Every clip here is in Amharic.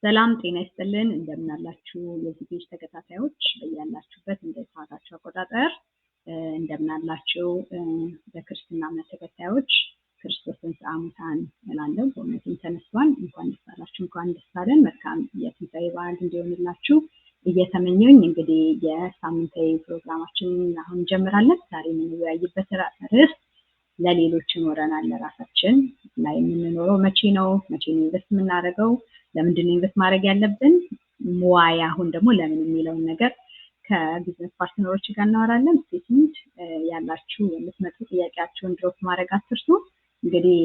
ሰላም ጤና ይስጥልን እንደምን አላችሁ የዚህ ተከታታዮች በያላችሁበት እንደ ሰዓታችሁ አቆጣጠር እንደምን አላችሁ በክርስትና እምነት ተከታዮች ክርስቶስን ሰዓሙታን እላለሁ በእውነትም ተነስቷል እንኳን ደስ አላችሁ እንኳን ደስ አለን መልካም የትንሣኤ በዓል እንዲሆንላችሁ እየተመኘሁኝ እንግዲህ የሳምንታዊ ፕሮግራማችንን አሁን እንጀምራለን ዛሬ የምንወያይበት ርዕስ ለሌሎች ኖረናል ለራሳችን ላይ የምንኖረው መቼ ነው ኢንቨስት የምናደርገው ለምንድነው ኢንቨስት ማድረግ ያለብን ሙያ አሁን ደግሞ ለምን የሚለውን ነገር ከቢዝነስ ፓርትነሮች ጋር እናወራለን ስቴትመንት ያላችሁ የምትመጡ ጥያቄያችሁን ድሮፕ ማድረግ አትርሱ እንግዲህ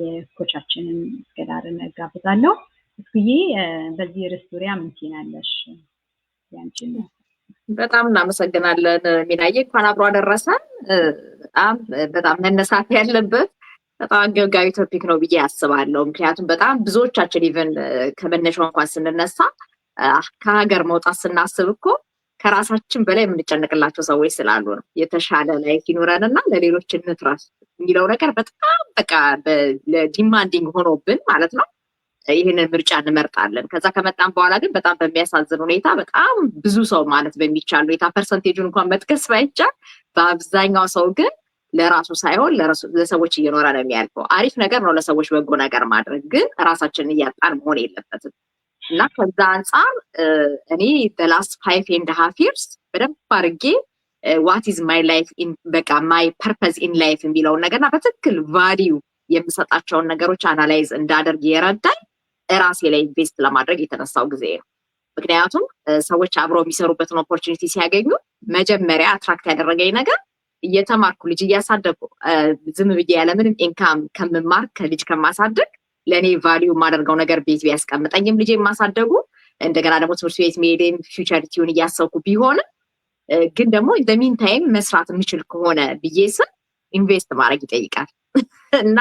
የኮቻችንን እስከዳርን ጋብዛለሁ እስኪ በዚህ ርዕስ ዙሪያ ምን ትይናለሽ ያንቺን በጣም እናመሰግናለን ሚናዬ እንኳን አብሮ አደረሰን በጣም መነሳት ያለበት በጣም አንገብጋቢ ቶፒክ ነው ብዬ አስባለሁ ምክንያቱም በጣም ብዙዎቻችን ኢቨን ከመነሻው እንኳን ስንነሳ ከሀገር መውጣት ስናስብ እኮ ከራሳችን በላይ የምንጨነቅላቸው ሰዎች ስላሉ ነው የተሻለ ላይፍ ይኖረንና ለሌሎች እንትረፍ የሚለው ነገር በጣም በቃ ለዲማንዲንግ ሆኖብን ማለት ነው ይሄንን ምርጫ እንመርጣለን ከዛ ከመጣን በኋላ ግን በጣም በሚያሳዝን ሁኔታ በጣም ብዙ ሰው ማለት በሚቻል ሁኔታ ፐርሰንቴጁን እንኳን መጥቀስ ባይቻል በአብዛኛው ሰው ግን ለራሱ ሳይሆን ለሰዎች እየኖረ ነው የሚያልፈው አሪፍ ነገር ነው ለሰዎች በጎ ነገር ማድረግ ግን ራሳችንን እያጣን መሆን የለበትም እና ከዛ አንፃር እኔ the last 5.5 years በደንብ አድርጌ what is my life in በቃ my purpose in life የሚለውን ነገርና በትክክል ቫልዩ የምሰጣቸውን ነገሮች አናላይዝ እንዳደርግ የረዳኝ ራሴ ላይ ኢንቨስት ለማድረግ የተነሳው ጊዜ ነው ምክንያቱም ሰዎች አብረው የሚሰሩበትን ኦፖርቹኒቲ ሲያገኙ መጀመሪያ አትራክት ያደረገኝ ነገር እየተማርኩ ልጅ እያሳደጉ ዝም ብዬ ያለምንም ኢንካም ከመማር ከልጅ ከማሳደግ ለኔ ቫልዩ ማደርገው ነገር ቤት ቢያስቀምጠኝም ልጅ ማሳደጉ እንደገና ደግሞ ትምህርት ቤት መሄድን ፊውቸሪቲውን እያሰብኩ ቢሆን ግን ደግሞ in the meantime መስራት የምችል ከሆነ ብዬስ ኢንቨስት ማድረግ ይጠይቃል እና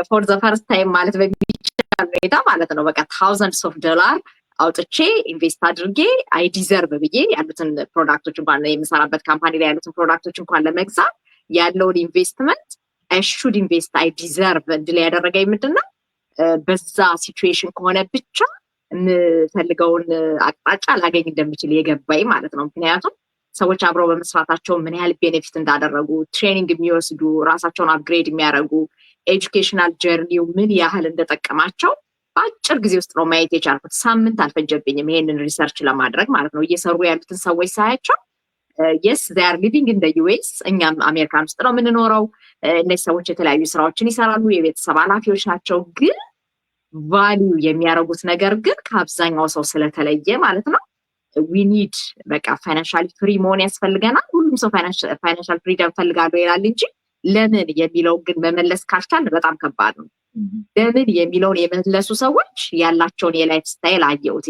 for the first time ማለት በሚቻል ሁኔታ ማለት ነው በቃ thousands of dollars አውጥቼ ኢንቨስት አድርጌ አይ ዲዘርቭ ብዬ ያሉትን ፕሮዳክቶች እንኳን የምሰራበት ካምፓኒ ላይ ያሉትን ፕሮዳክቶች እንኳን ለመግዛት ያለውን ኢንቨስትመንት አይ ሹድ ኢንቨስት አይ ዲዘርቭ እንድል ያደረገኝ ምንድነው በዛ ሲቹዌሽን ከሆነ ብቻ የምፈልገውን አቅጣጫ ላገኝ እንደምችል የገባኝ ማለት ነው ምክንያቱም ሰዎች አብረው በመስራታቸው ምን ያህል ቤኔፊት እንዳደረጉ ትሬኒንግ የሚወስዱ ራሳቸውን አፕግሬድ የሚያደርጉ ኤጁኬሽናል ጀርኒው ምን ያህል እንደጠቀማቸው በአጭር ጊዜ ውስጥ ነው ማየት የቻልኩት ሳምንት አልፈጀብኝም ይሄንን ሪሰርች ለማድረግ ማለት ነው እየሰሩ ያሉትን ሰዎች ሳያቸው yes they are living in the US እኛም አሜሪካን ውስጥ ነው የምንኖረው እነዚህ ሰዎች የተለያዩ ስራዎችን ይሰራሉ የቤተሰብ ኃላፊዎች ናቸው ግን ቫልዩ የሚያደርጉት ነገር ግን ከአብዛኛው ሰው ስለተለየ ማለት ነው we need በቃ ፋይናንሻሊ ፍሪ መሆን ያስፈልገናል ሁሉም ሰው ፋይናንሻል ፍሪደም ፈልጋለሁ ይላል እንጂ ለምን የሚለው ግን መመለስ ካልቻልን በጣም ከባድ ነው ለምን የሚለውን የመለሱ ሰዎች ያላቸውን የላይፍ ስታይል አየሁት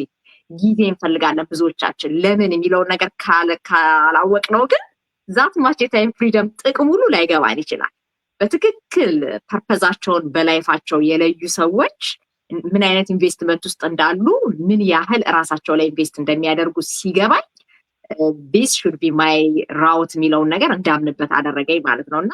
ጊዜ እንፈልጋለን ብዙዎቻችን ለምን የሚለውን ነገር ካላወቅነው ግን ዛት ማች የታይም ፍሪደም ጥቅም ሁሉ ላይገባን ይችላል በትክክል ፐርፐዛቸውን በላይፋቸው የለዩ ሰዎች ምን አይነት ኢንቨስትመንት ውስጥ እንዳሉ ምን ያህል ራሳቸው ላይ ኢንቨስት እንደሚያደርጉ ሲገባኝ this should be my route የሚለውን ነገር እንዳምንበት አደረገኝ ማለት ነውና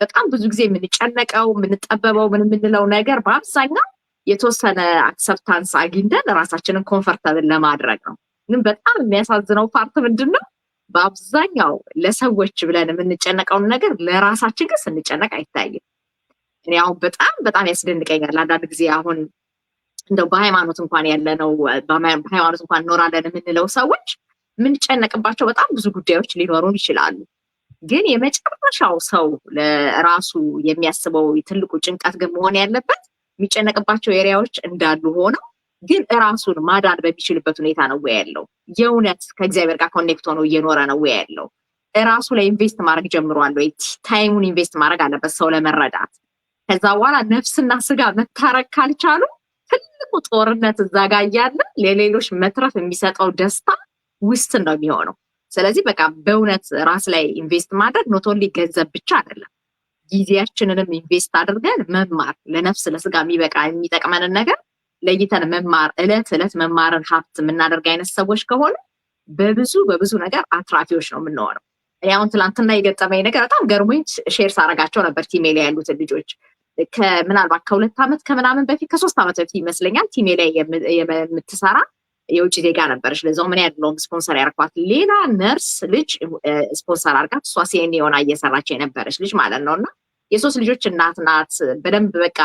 በጣም ብዙ ጊዜ የምንጨነቀው የምንጠበበው የምንለው ነገር በአብዛኛው የተወሰነ አክሰፕታንስ አግኝተን ራሳችንን ኮምፎርታብል ለማድረግ ነው ግን በጣም የሚያሳዝነው ፓርት ምንድነው በአብዛኛው ለሰዎች ብለን የምንጨነቀውን ነገር ለራሳችን ግን ስንጨነቅ አይታይም እኔ አሁን በጣም ያስደንቀኛል አንዳንድ ጊዜ አሁን እንደው በሃይማኖት እንኳን ያለነው በሃይማኖት እንኳን ኖራለን የምንለው ሰዎች የምንጨነቅባቸው በጣም ብዙ ጉዳዮች ሊኖሩን ይችላሉ ግን የመጨረሻው ሰው ለራሱ የሚያስበው ትልቁ ጭንቀት ግን መሆን ያለበት የሚጨነቅባቸው ኤሪያዎች እንዳሉ ሆነው ግን ራሱን ማዳን በሚችልበት ሁኔታ ነው ያለው የእውነት ከእግዚአብሔር ጋር ኮኔክት ሆኖ እየኖረ ነው ያለው ራሱ ላይ ኢንቨስት ማድረግ ጀምሯል ወይ ታይሙን ኢንቨስት ማድረግ አለበት ሰው ለመረዳት ከዛ በኋላ ነፍስና ስጋ መታረቅ ካልቻሉ ትልቁ ጦርነት እዛ ጋር ያለ ለሌሎች መትረፍ የሚሰጠው ደስታ ውስጥ ነው የሚሆነው ስለዚህ በቃ በእውነት ራስ ላይ ኢንቨስት ማድረግ ኖት ኦንሊ ገንዘብ ብቻ አይደለም ጊዜያችንንም ኢንቨስት አድርገን መማር ለነፍስ ለስጋ የሚጠቅመንን ነገር ለይተን መማር እለት መማርን ሀብት የምናደርግ አይነት ሰዎች ከሆነ በብዙ ነገር አትራፊዎች ነው የምንሆነው እኔ አሁን ትላንትና የገጠመኝ ነገር በጣም ገርሞኝ ሼር ሳረጋቸው ነበር ቲሜል ያሉትን ልጆች ምናልባት ከ2 ዓመት ከምናምን በፊት ከ3 ዓመት በፊት ይመስለኛል ቲሜ ላይ የምትሰራ የውጭ ዜጋ ነበረች። ለዛው ምን ያድለውም ስፖንሰር ያርኳት ሌላ ነርስ ልጅ ስፖንሰር አርጋት እሷ ሲኤንኤ ሆና እየሰራች የነበረች ልጅ ማለት ነው። እና የ3 ልጆች እናት ናት። በደንብ በቃ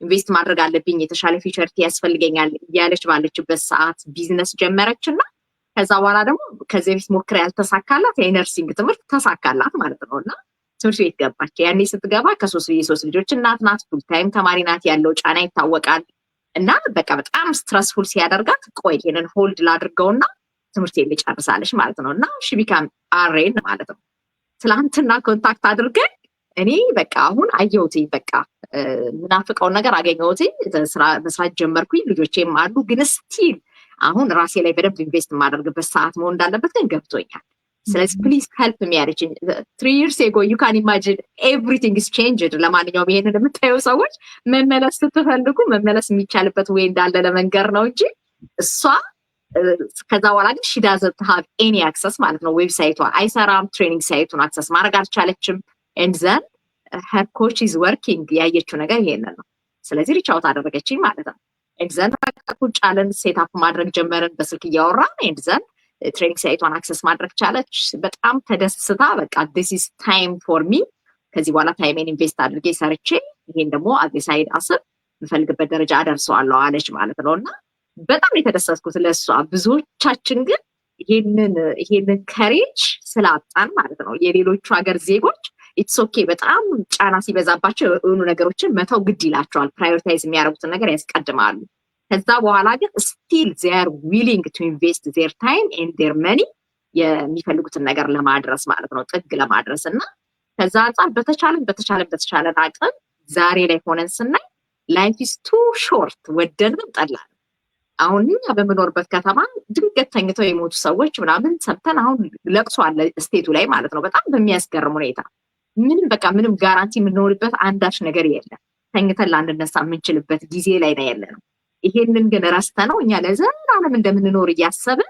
ኢንቨስት ማድረግ አለብኝ የተሻለ ፊውቸሪቲ ያስፈልገኛል እያለች ባለችበት ሰዓት ቢዝነስ ጀመረች እና ከዛ በኋላ ደግሞ ከዚህ በፊት ሞክራ ያልተሳካላት የነርሲንግ ትምህርት ተሳካላት ማለት ነው። እና ትምህርት ቤት ገባች። ያኔ ስትገባ የ3 ልጆች እናት ናት። ፉል ታይም ተማሪ ናት። ያለው ጫና ይታወቃል። እና በቃ በጣም ስትረስፉል ሲያደርጋት ቆይ ይሄንን ሆልድ ላድርገውና ትምህርቴን ልጨርሳለች ማለት ነው። እና ሺቢካም አሬን ማለት ነው። ትላንትና ኮንታክት አድርገን እኔ በቃ አሁን አየሁትኝ በቃ ምናፍቀውን ነገር አገኘሁትኝ። መስራት ጀመርኩኝ። ልጆቼም አሉ። ግን ስቲል አሁን ራሴ ላይ በደንብ ኢንቨስት የማደርግበት ሰዓት መሆን እንዳለበት ግን ገብቶኛል። ስለዚህ ፕሊዝ ሄልፕ ሚ ያለችኝ 3 years ago you can imagine everything is changed። ለማንኛውም ይሄንን የምታየው ሰዎች መመለስ ስትፈልጉ መመለስ የሚቻልበት ወይ እንዳለ ለመንገር ነው እንጂ እሷ ከዛ በኋላ ግን she doesn't have any access ማለት ነው። ዌብሳይቷ አይሰራም። ትሬኒንግ ሳይቱን አክሰስ ማድረግ አልቻለችም። and then her coach is working። ያየችው ነገር ይሄንን ነው። ስለዚህ ሪች አውት አደረገችኝ ማለት ነው። and then ቁጭ አለን ሴት አፕ ማድረግ ጀመርን በስልክ እያወራን and then ትሬኒንግ ሳይቷን አክሰስ ማድረግ ቻለች። በጣም ተደስታ በቃ this is time for me ከዚህ በኋላ ታይሜን ኢንቨስት አድርጌ ሰርቼ ይሄን ደግሞ አዲሳይድ አስብ የምፈልግበት ደረጃ አደርሰዋለሁ አለች ማለት ነው። እና በጣም የተደሰትኩት ለሷ። ብዙዎቻችን ግን ይሄንን ከሬጅ ስላጣን ማለት ነው። የሌሎቹ ሀገር ዜጎች ኢትስ ኦኬ በጣም ጫና ሲበዛባቸው የሆኑ ነገሮችን መተው ግድ ይላቸዋል። ፕራዮሪታይዝ የሚያደርጉትን ነገር ያስቀድማሉ። ከዛ በኋላ ግን still they are willing to invest their time and their money የሚፈልጉትን ነገር ለማድረስ ማለት ነው፣ ጥግ ለማድረስ። እና ከዛ አንጻር በተቻለን አቅም ዛሬ ላይ ሆነን ስናይ life is too short ወደንም ጠላን። አሁን እኛ በምኖርበት ከተማ ድንገት ተኝተው የሞቱ ሰዎች ምናምን ሰምተን አሁን ለቅሶ አለ ስቴቱ ላይ ማለት ነው። በጣም በሚያስገርም ሁኔታ ምንም ጋራንቲ የምንሆንበት አንዳች ነገር የለም። ተኝተን ላንነሳ የምንችልበት ጊዜ ላይ ነው ያለነው። ይሄንን ግን ረስተነው እኛ ለዘላለም እንደምንኖር እያሰብን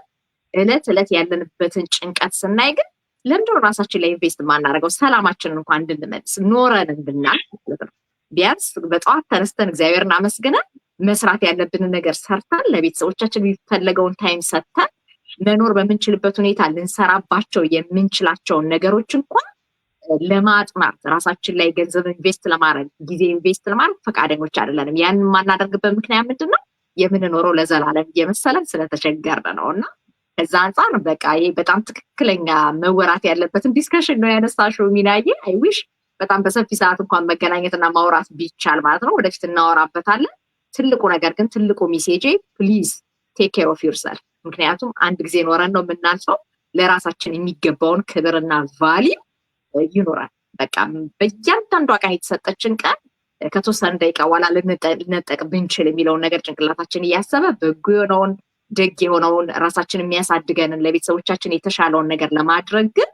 እለት ያለንበትን ጭንቀት ስናይ ግን ለምንድነው ራሳችን ላይ ኢንቨስት የማናደርገው? ሰላማችንን እንኳን እንድንመልስ ኖረን እንድናል ማለት ነው። ቢያንስ በጠዋት ተነስተን እግዚአብሔርን አመስግነን መስራት ያለብንን ነገር ሰርተን ለቤተሰቦቻችን የሚፈለገውን ታይም ሰጥተን መኖር በምንችልበት ሁኔታ ልንሰራባቸው የምንችላቸውን ነገሮች እንኳን ለማጥናት ራሳችን ላይ ገንዘብ ኢንቨስት ለማድረግ ጊዜ ኢንቨስት ለማድረግ ፈቃደኞች አይደለንም። ያን የማናደርግበት ምክንያት ምንድነው? የምንኖረው ለዘላለም እየመሰለን ስለተቸገርን ነው። እና ከዛ አንጻር በቃ ይሄ በጣም ትክክለኛ መወራት ያለበትን ዲስከሽን ነው ያነሳሽው ሚናዬ። አይ ዊሽ በጣም በሰፊ ሰዓት እንኳን መገናኘትና ማውራት ቢቻል ማለት ነው። ወደፊት እናወራበታለን። ትልቁ ነገር ግን ትልቁ ሜሴጄ ፕሊዝ ቴክ ኬር ኦፍ ዩርሰልፍ። ምክንያቱም አንድ ጊዜ ኖረን ነው የምናልፈው። ለራሳችን የሚገባውን ክብርና ቫልዩ ይኖራል። በቃ በእያንዳንዷ ቀን የተሰጠችን ቀን ከተወሰነ ደቂቃ በኋላ ልንጠቅ ብንችል የሚለውን ነገር ጭንቅላታችን እያሰበ በጎ የሆነውን ደግ የሆነውን ራሳችን የሚያሳድገንን ለቤተሰቦቻችን የተሻለውን ነገር ለማድረግ ግን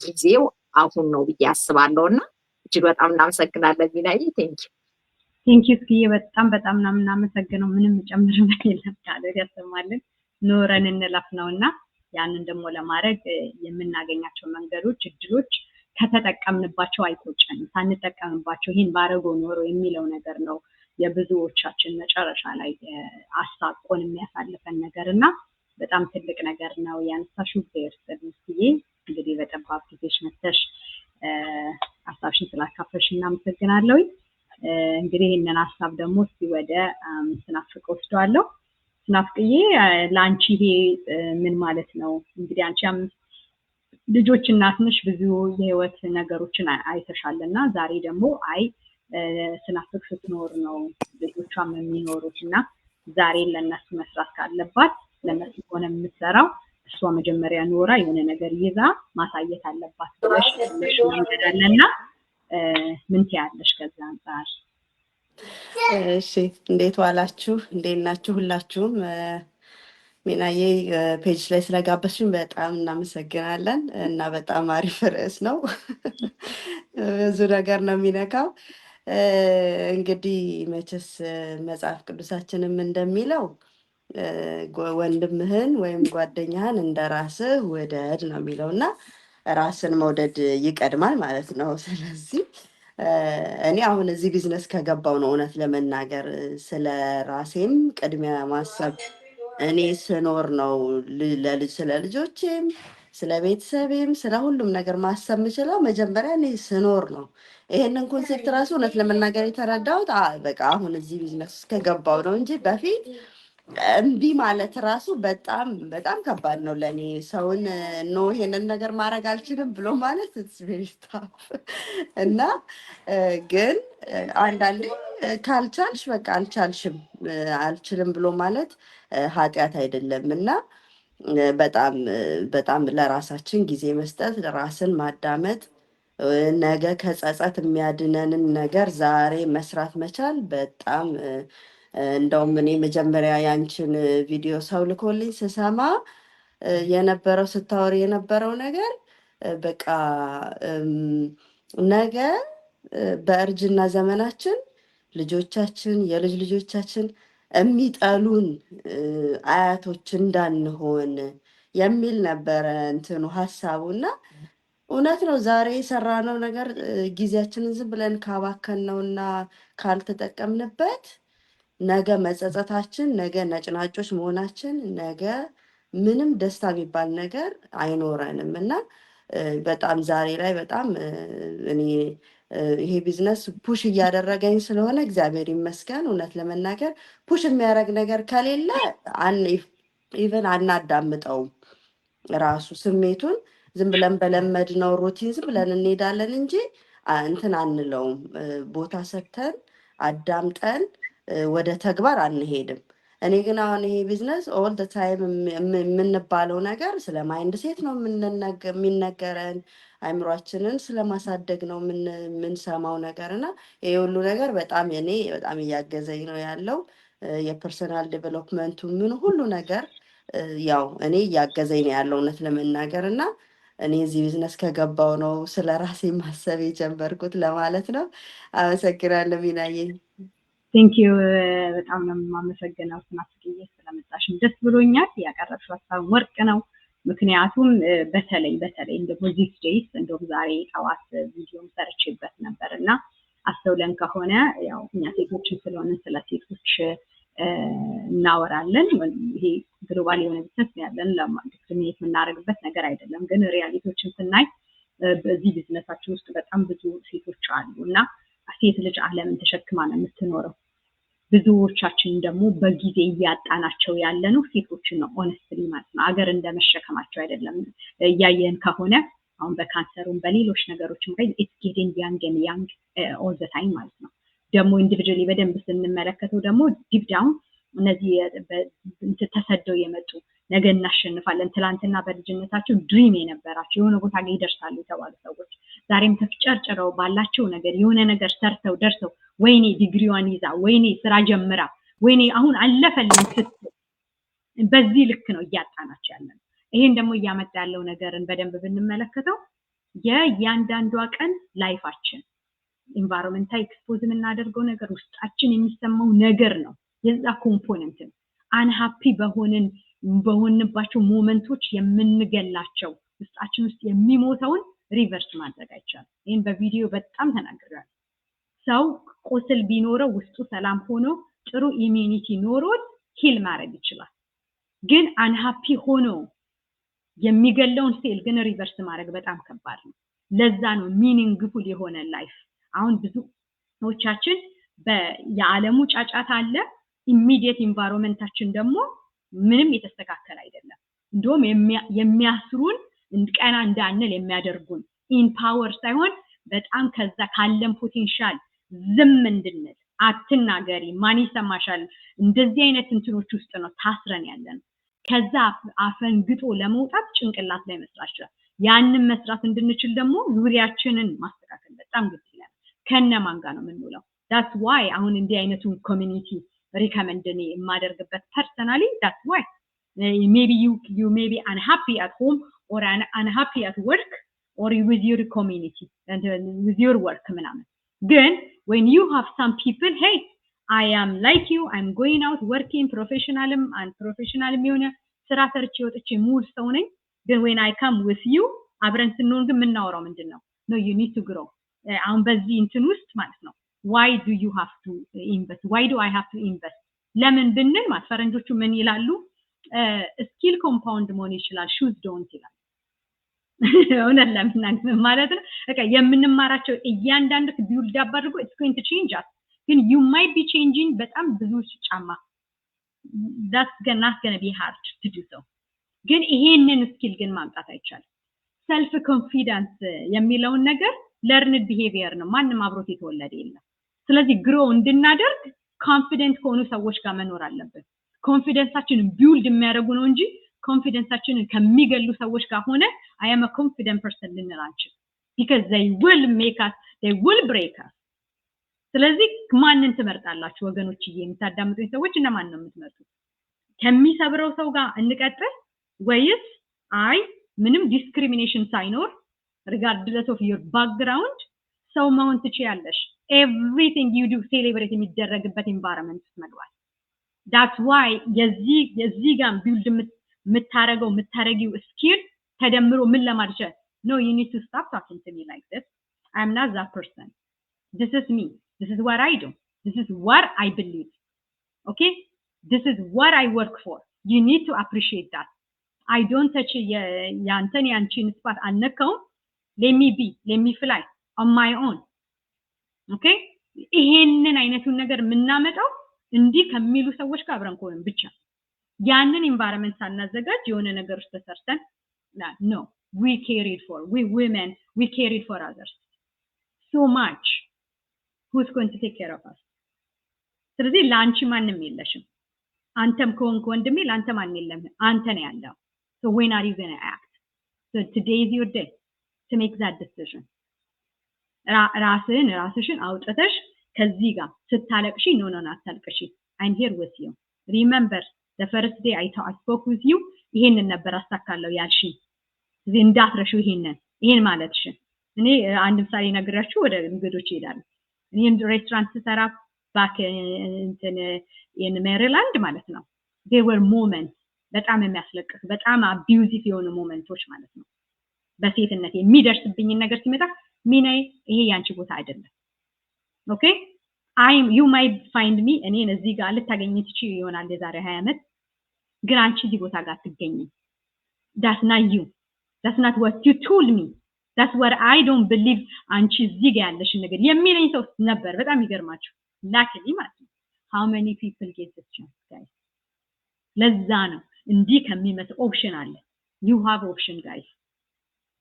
ጊዜው አሁን ነው ብዬ አስባለሁ። እና እጅግ በጣም እናመሰግናለን ሚናዬ። ቴንኪው እስኪዬ፣ በጣም ነው የምናመሰግነው። ምንም ጨምረን የለም ካለ ያሰማልን ኖረን እንለፍ ነውና ያንን ደግሞ ለማድረግ የምናገኛቸው መንገዶች እድሎች ከተጠቀምንባቸው አይቆጨንም፣ ሳንጠቀምባቸው ይህን ባረጎ ኖሮ የሚለው ነገር ነው የብዙዎቻችን መጨረሻ ላይ አሳቆን የሚያሳልፈን ነገር እና በጣም ትልቅ ነገር ነው ያነሳሽው። እስኪዬ እንግዲህ በጠባብ ጊዜሽ መተሽ ሀሳብሽን ስላካፈልሽ እናመሰግናለሁ። እንግዲህ ይህንን ሀሳብ ደግሞ እስኪ ወደ ስናፍቅ ወስደዋለሁ። ስናፍቅዬ ለአንቺ ይሄ ምን ማለት ነው? እንግዲህ አንቺ ልጆች እናት ነሽ፣ ብዙ የህይወት ነገሮችን አይተሻልና ዛሬ ደግሞ ስናፍቅ ስትኖር ነው ልጆቿም የሚኖሩት እና ዛሬ ለእነሱ መስራት ካለባት ለእነሱ ሆነ የምትሰራው እሷ መጀመሪያ ኖራ የሆነ ነገር ይዛ ማሳየት አለባት ብለሽ መንገድ አለና ምን ትያለሽ ከዛ አንጻር? እሺ፣ እንዴት ዋላችሁ? እንዴት ናችሁ ሁላችሁም? ሚናዬ ፔጅ ላይ ስለጋበዝሽኝ በጣም እናመሰግናለን እና በጣም አሪፍ ርዕስ ነው። ብዙ ነገር ነው የሚነካው። እንግዲህ መቼስ መጽሐፍ ቅዱሳችንም እንደሚለው ወንድምህን ወይም ጓደኛህን እንደ ራስህ ውደድ ነው የሚለው እና ራስን መውደድ ይቀድማል ማለት ነው። ስለዚህ እኔ አሁን እዚህ ቢዝነስ ከገባው ነው እውነት ለመናገር ስለ ራሴም ቅድሚያ ማሰብ እኔ ስኖር ነው ስለ ልጆቼም ስለ ቤተሰቤም ስለ ሁሉም ነገር ማሰብ የምችለው መጀመሪያ እኔ ስኖር ነው። ይሄንን ኮንሴፕት ራሱ እውነት ለመናገር የተረዳሁት በቃ አሁን እዚህ ቢዝነስ ከገባው ነው እንጂ በፊት እምቢ ማለት ራሱ በጣም በጣም ከባድ ነው ለእኔ። ሰውን ኖ ይሄንን ነገር ማድረግ አልችልም ብሎ ማለት እና ግን አንዳንዴ ካልቻልሽ በቃ አልቻልሽም አልችልም ብሎ ማለት ኃጢአት አይደለም እና በጣም በጣም ለራሳችን ጊዜ መስጠት ራስን ማዳመጥ ነገ ከጸጸት የሚያድነንን ነገር ዛሬ መስራት መቻል በጣም እንደውም እኔ መጀመሪያ ያንቺን ቪዲዮ ሰው ልኮልኝ ስሰማ የነበረው ስታወሪ የነበረው ነገር በቃ ነገ በእርጅና ዘመናችን ልጆቻችን የልጅ ልጆቻችን የሚጠሉን አያቶች እንዳንሆን የሚል ነበረ እንትኑ ሀሳቡና እውነት ነው። ዛሬ የሰራነው ነገር ጊዜያችንን ዝም ብለን ካባከነውና ካልተጠቀምንበት ነገ መጸጸታችን፣ ነገ ነጭናጮች መሆናችን፣ ነገ ምንም ደስታ የሚባል ነገር አይኖረንም እና በጣም ዛሬ ላይ በጣም እኔ ይሄ ቢዝነስ ፑሽ እያደረገኝ ስለሆነ እግዚአብሔር ይመስገን። እውነት ለመናገር ፑሽ የሚያደርግ ነገር ከሌለ ኢቨን አናዳምጠውም። ራሱ ስሜቱን ዝም ብለን በለመድነው ሩቲን ዝም ብለን እንሄዳለን እንጂ እንትን አንለውም። ቦታ ሰጥተን አዳምጠን ወደ ተግባር አንሄድም። እኔ ግን አሁን ይሄ ቢዝነስ ኦል ደ ታይም የምንባለው ነገር ስለ ማይንድ ሴት ነው የሚነገረን፣ አይምሯችንን ስለማሳደግ ነው የምንሰማው ነገር እና ይሄ ሁሉ ነገር በጣም እኔ በጣም እያገዘኝ ነው ያለው። የፐርሰናል ዴቨሎፕመንቱ ምን ሁሉ ነገር ያው እኔ እያገዘኝ ነው ያለው እውነት ለመናገር እና እኔ እዚህ ቢዝነስ ከገባው ነው ስለ ራሴ ማሰብ የጀመርኩት ለማለት ነው። አመሰግናለሁ ሚናዬ። ቴንክ ዩ በጣም ነው የማመሰግነው ስናፍቅዬ ስለመጣሽም ደስ ብሎኛል። ያቀረብሽው ሀሳብ ወርቅ ነው። ምክንያቱም በተለይ እንደው ዚስ ዴይስ እንደው ዛሬ ጠዋት ቪዲዮም ሰርቼበት ነበር እና አስተውለን ከሆነ ያው እኛ ሴቶችን ስለሆነ ስለ ሴቶች እናወራለን። ይሄ ግሎባል የሆነ ቢዝነስ ያለን ዲስክሪሚኔት የምናደርግበት ነገር አይደለም። ግን ሪያሊቲዎችን ስናይ በዚህ ቢዝነሳችን ውስጥ በጣም ብዙ ሴቶች አሉ እና ሴት ልጅ ዓለምን ተሸክማ ነው የምትኖረው። ብዙዎቻችን ደግሞ በጊዜ እያጣናቸው ያለ ነው ሴቶችን ነው ኦነስትሊ ማለት ነው። አገር እንደመሸከማቸው አይደለም። እያየን ከሆነ አሁን በካንሰሩም በሌሎች ነገሮችም ላይ ኢትስ ጌቲንግ ያንግ ኦል ዘ ታይም ማለት ነው። ደግሞ ኢንዲቪጁዋሊ በደንብ ስንመለከተው ደግሞ ዲፕ ዳውን እነዚህ ተሰደው የመጡ ነገ እናሸንፋለን ትላንትና በልጅነታቸው ድሪም የነበራቸው የሆነ ቦታ ላይ ይደርሳሉ የተባሉ ሰዎች ዛሬም ተፍጨርጭረው ባላቸው ነገር የሆነ ነገር ሰርተው ደርሰው ወይኔ ዲግሪዋን ይዛ ወይኔ ስራ ጀምራ ወይኔ አሁን አለፈልኝ ስትል በዚህ ልክ ነው እያጣናቸው ያለን። ይሄን ደግሞ እያመጣ ያለው ነገርን በደንብ ብንመለከተው የእያንዳንዷ ቀን ላይፋችን ኢንቫይሮንመንታል ኤክስፖዝ የምናደርገው ነገር ውስጣችን የሚሰማው ነገር ነው የዛ ኮምፖነንት ነው። አንሃፒ በሆንባቸው ሞመንቶች የምንገላቸው ውስጣችን ውስጥ የሚሞተውን ሪቨርስ ማድረግ አይቻልም። ይህን በቪዲዮ በጣም ተናግሬያለሁ። ሰው ቁስል ቢኖረው ውስጡ ሰላም ሆኖ ጥሩ ኢሚኒቲ ኖሮት ሂል ማድረግ ይችላል። ግን አንሃፒ ሆኖ የሚገለውን ሴል ግን ሪቨርስ ማድረግ በጣም ከባድ ነው። ለዛ ነው ሚኒንግፉል የሆነ ላይፍ አሁን ብዙዎቻችን የዓለሙ ጫጫታ አለ፣ ኢሚዲየት ኢንቫይሮንመንታችን ደግሞ ምንም የተስተካከለ አይደለም። እንደውም የሚያስሩን ቀና እንዳንል የሚያደርጉን ኢን ፓወር ሳይሆን በጣም ከዛ ካለን ፖቴንሻል ዝም እንድንል አትናገሪ ማን ይሰማሻል እንደዚህ አይነት እንትኖች ውስጥ ነው ታስረን ያለን። ከዛ አፈንግጦ ለመውጣት ጭንቅላት ላይ መስራት ይችላል። ያንን መስራት እንድንችል ደግሞ ዙሪያችንን ማስተካከል በጣም ግድ ይላል። ከነማን ጋር ነው የምንውለው? that's why አሁን እንዲህ አይነቱን ኮሚኒቲ ሪከመንድ እኔ የማደርግበት ፐርሰናሊ that's why maybe you may be unhappy at home or unhappy at work or with your community and with your work ምናምን ግን when you have some people hey I am like you I'm going out working professionalism and professionalism የሆነ ስራ ሰርቼ ወጥቼ ሙሉ ሰው ነኝ ግን when I come with you አብረን ስንሆን ግን የምናወራው ምንድነው? no you need to grow አሁን በዚህ እንትን ውስጥ ማለት ነው why do you have to invest why do I have to invest ለምን ብንል ማለት ፈረንጆቹ ምን ይላሉ ስኪል ኮምፓውንድ መሆን ይችላል ሹዝ ዶንት ይላል እውነት ለምን ማለት ነው በቃ የምንማራቸው እያንዳንዱ ቢውልድ አፕ አድርጎ it's going to change us ግን you might be changing በጣም ብዙ ጫማ that's not going to be hard to do so ግን ይሄንን ስኪል ግን ማምጣት አይቻልም self confidence የሚለውን ነገር learned behavior ነው ማንንም አብሮት የተወለደ የለም ስለዚህ grow እንድናደርግ confident ከሆኑ ሰዎች ጋር መኖር አለበት ኮንፊደንሳችንን ቢውልድ የሚያደርጉ ነው እንጂ ኮንፊደንሳችንን ከሚገሉ ሰዎች ጋር ሆነ I am a confident person ልንላችሁ because they will make us they will break us ስለዚህ ማንን ትመርጣላችሁ ወገኖች የምታዳምጡኝ ሰዎች እና ማን ነው የምትመርጡት ከሚሰብረው ሰው ጋር እንቀጥል ወይስ አይ ምንም ዲስክሪሚኔሽን ሳይኖር regardless of your background ሰው መሆን ትችያለሽ everything you do celebrate የሚደረግበት environment መግባት that's why የዚህ ጋር ቢልድ የምታረጊው ስኪል ተደምሮ ምን ለማድረግ no you need to stop talking to me like this I'm not that person this is me this is what I do this is what I believe okay this is what I work for you need to appreciate that I don't touch ያንተን ያንቺን ስፓት አነካው let me fly on my own okay ይሄንን አይነቱን ነገር ምናመጣው እንዲህ ከሚሉ ሰዎች ጋር አብረን ቆየን ብቻ ያንን environment ሳናዘጋጅ የሆነ ነገር ውስጥ ተሰርተን no we women we carried for others so much who's going to take care of us ስለዚህ ላንቺ ማንንም የለሽም አንተም ከሆንክ ወንድሜ ላንተ ማን የለም አንተ ነው ያለው so when are you going to act so today is your day to make that decision ራስሽን አውጥተሽ ከዚህ ጋር ስታለቅሺ no አታልቅሺ I'm here with you remember the first day I spoke with you ይሄንን ነበር አስተካክለው ያልሽ እዚህ እንዳትረሹ ይሄን ማለትሽ እኔ አንድ ምሳሌ ነግራችሁ ወደ እንግዶች ይላል እኔ ሬስቶራንት ሰራ back in Maryland ማለት ነው there were moments በጣም የሚያስለቅስ በጣም abusive የሆኑ ሞመንቶች ማለት ነው በሴትነት የሚደርስብኝ ነገር ሲመጣ ሚናይ ይሄ ያንቺ ቦታ አይደለም okay you might find me እኔ እዚህ ጋር ልታገኝ ትችይ ይሆናል የዛሬ 20 አመት ግን አንቺ እዚህ ቦታ ጋር ትገኝ that's not you that's not what you told me that's what I don't believe አንቺ እዚህ ጋር ያለሽ ነገር የሚለኝ ሰው ነበር በጣም ይገርማችሁ luckily ማለት ነው how many people get this chance guys ለዛ ነው እንዲህ ከሚመስል ኦፕሽን አለ you have option guys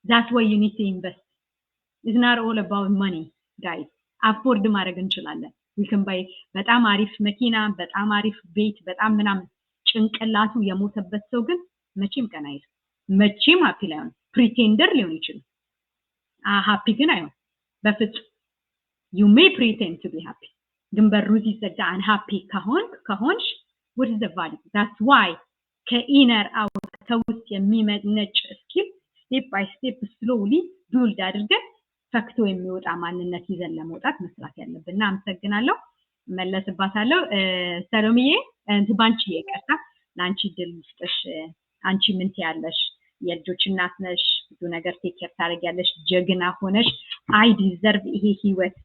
that's why you need to invest it's not all about money guys afford ማድረግ እንችላለን we can buy በጣም አሪፍ መኪና በጣም አሪፍ ቤት በጣም ምናምን ጭንቅላቱ የሞተበት ሰው ግን መቼም ቀና አይል መቼም ሃፒ ላይሆን ፕሪቴንደር ሊሆን ይችላል ሃፒ ግን አይሆን በፍጹም you may pretend to be happy ግን በሩዚ ዘጋ unhappy ከሆንሽ what is the value that's why ከኢነር አውት ከውስጥ የሚመነጭ ስኪል step by step slowly build አድርገን ፈክቶ የሚወጣ ማንነት ይዘን ለመውጣት መስራት ያለብንና አመሰግናለሁ መለስባታለሁ ሰሎሚዬ ባንቺ ይቀርታ ላንቺ ድል ልስጥሽ አንቺ ምን ትያለሽ የልጆች እናት ነሽ ብዙ ነገር ቴኬር ታረጋለሽ ጀግና ሆነሽ አይ ዲዘርቭ ይሄ ህይወት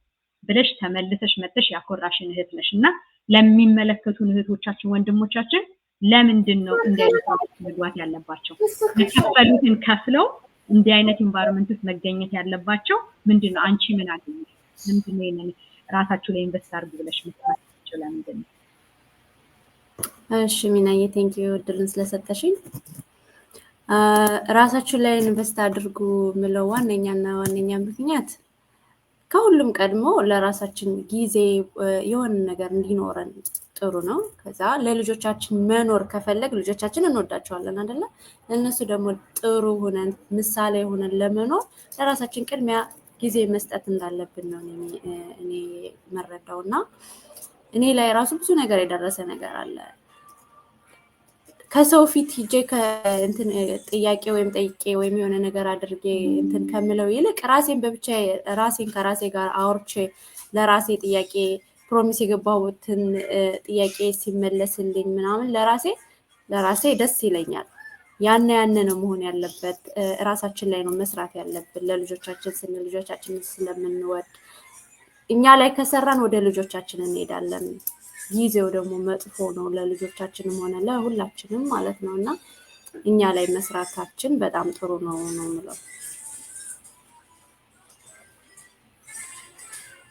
ብለሽ ተመልሰሽ መጥተሽ ያኮራሽን እህት ነሽና ለሚመለከቱን እህቶቻችን ወንድሞቻችን ለምንድን ነው እንደ አይነት መግባት ያለባቸው የከፈሉትን ከፍለው እንደ አይነት ኢንቫይሮንመንት ውስጥ መገኘት ያለባቸው ምንድነው አንቺ ምን አገኘሽ ምንድነው የኔ ራሳችሁ ላይ ኢንቨስት አድርጉ ብለሽ ምትመጣችሁ ለምንድነው እሺ ሚናዬ ቴንክ ዩ ድልን ስለሰጠሽኝ ራሳችሁ ላይ ኢንቨስት አድርጉ ምለው ዋነኛ ምክንያት ከሁሉም ቀድሞ ለራሳችን ጊዜ የሆነ ነገር እንዲኖረን ጥሩ ነው ከዛ ለልጆቻችን መኖር ከፈለግ ልጆቻችን እንወዳቸዋለን አይደለ እነሱ ደግሞ ጥሩ ሆነን ምሳሌ ሆነን ለመኖር ለራሳችን ቅድሚያ ጊዜ መስጠት እንዳለብን ነው እኔ መረዳውና እኔ ላይ ራሱ ብዙ ነገር የደረሰ ነገር አለ ከሰው ፊት ሂጄ ከእንትን ጥያቄ ወይም ጠይቄ ወይም የሆነ ነገር አድርጌ እንትን ከምለው ይልቅ ራሴን በብቻ ራሴን ከራሴ ጋር አውርቼ ለራሴ ጥያቄ ፕሮሚስ የገባሁትን ጥያቄ ሲመለስልኝ ምናምን ለራሴ ደስ ይለኛል ያን ነው መሆን ያለበት። ራሳችን ላይ ነው መስራት ያለብን። ለልጆቻችን ስንል ልጆቻችንን ስለምንወድ እኛ ላይ ከሰራን ወደ ልጆቻችን እንሄዳለን። ጊዜው ደግሞ መጥፎ ነው ለልጆቻችንም ሆነ ለሁላችንም ማለት ነውና እኛ ላይ መስራታችን በጣም ጥሩ ነው የምለው።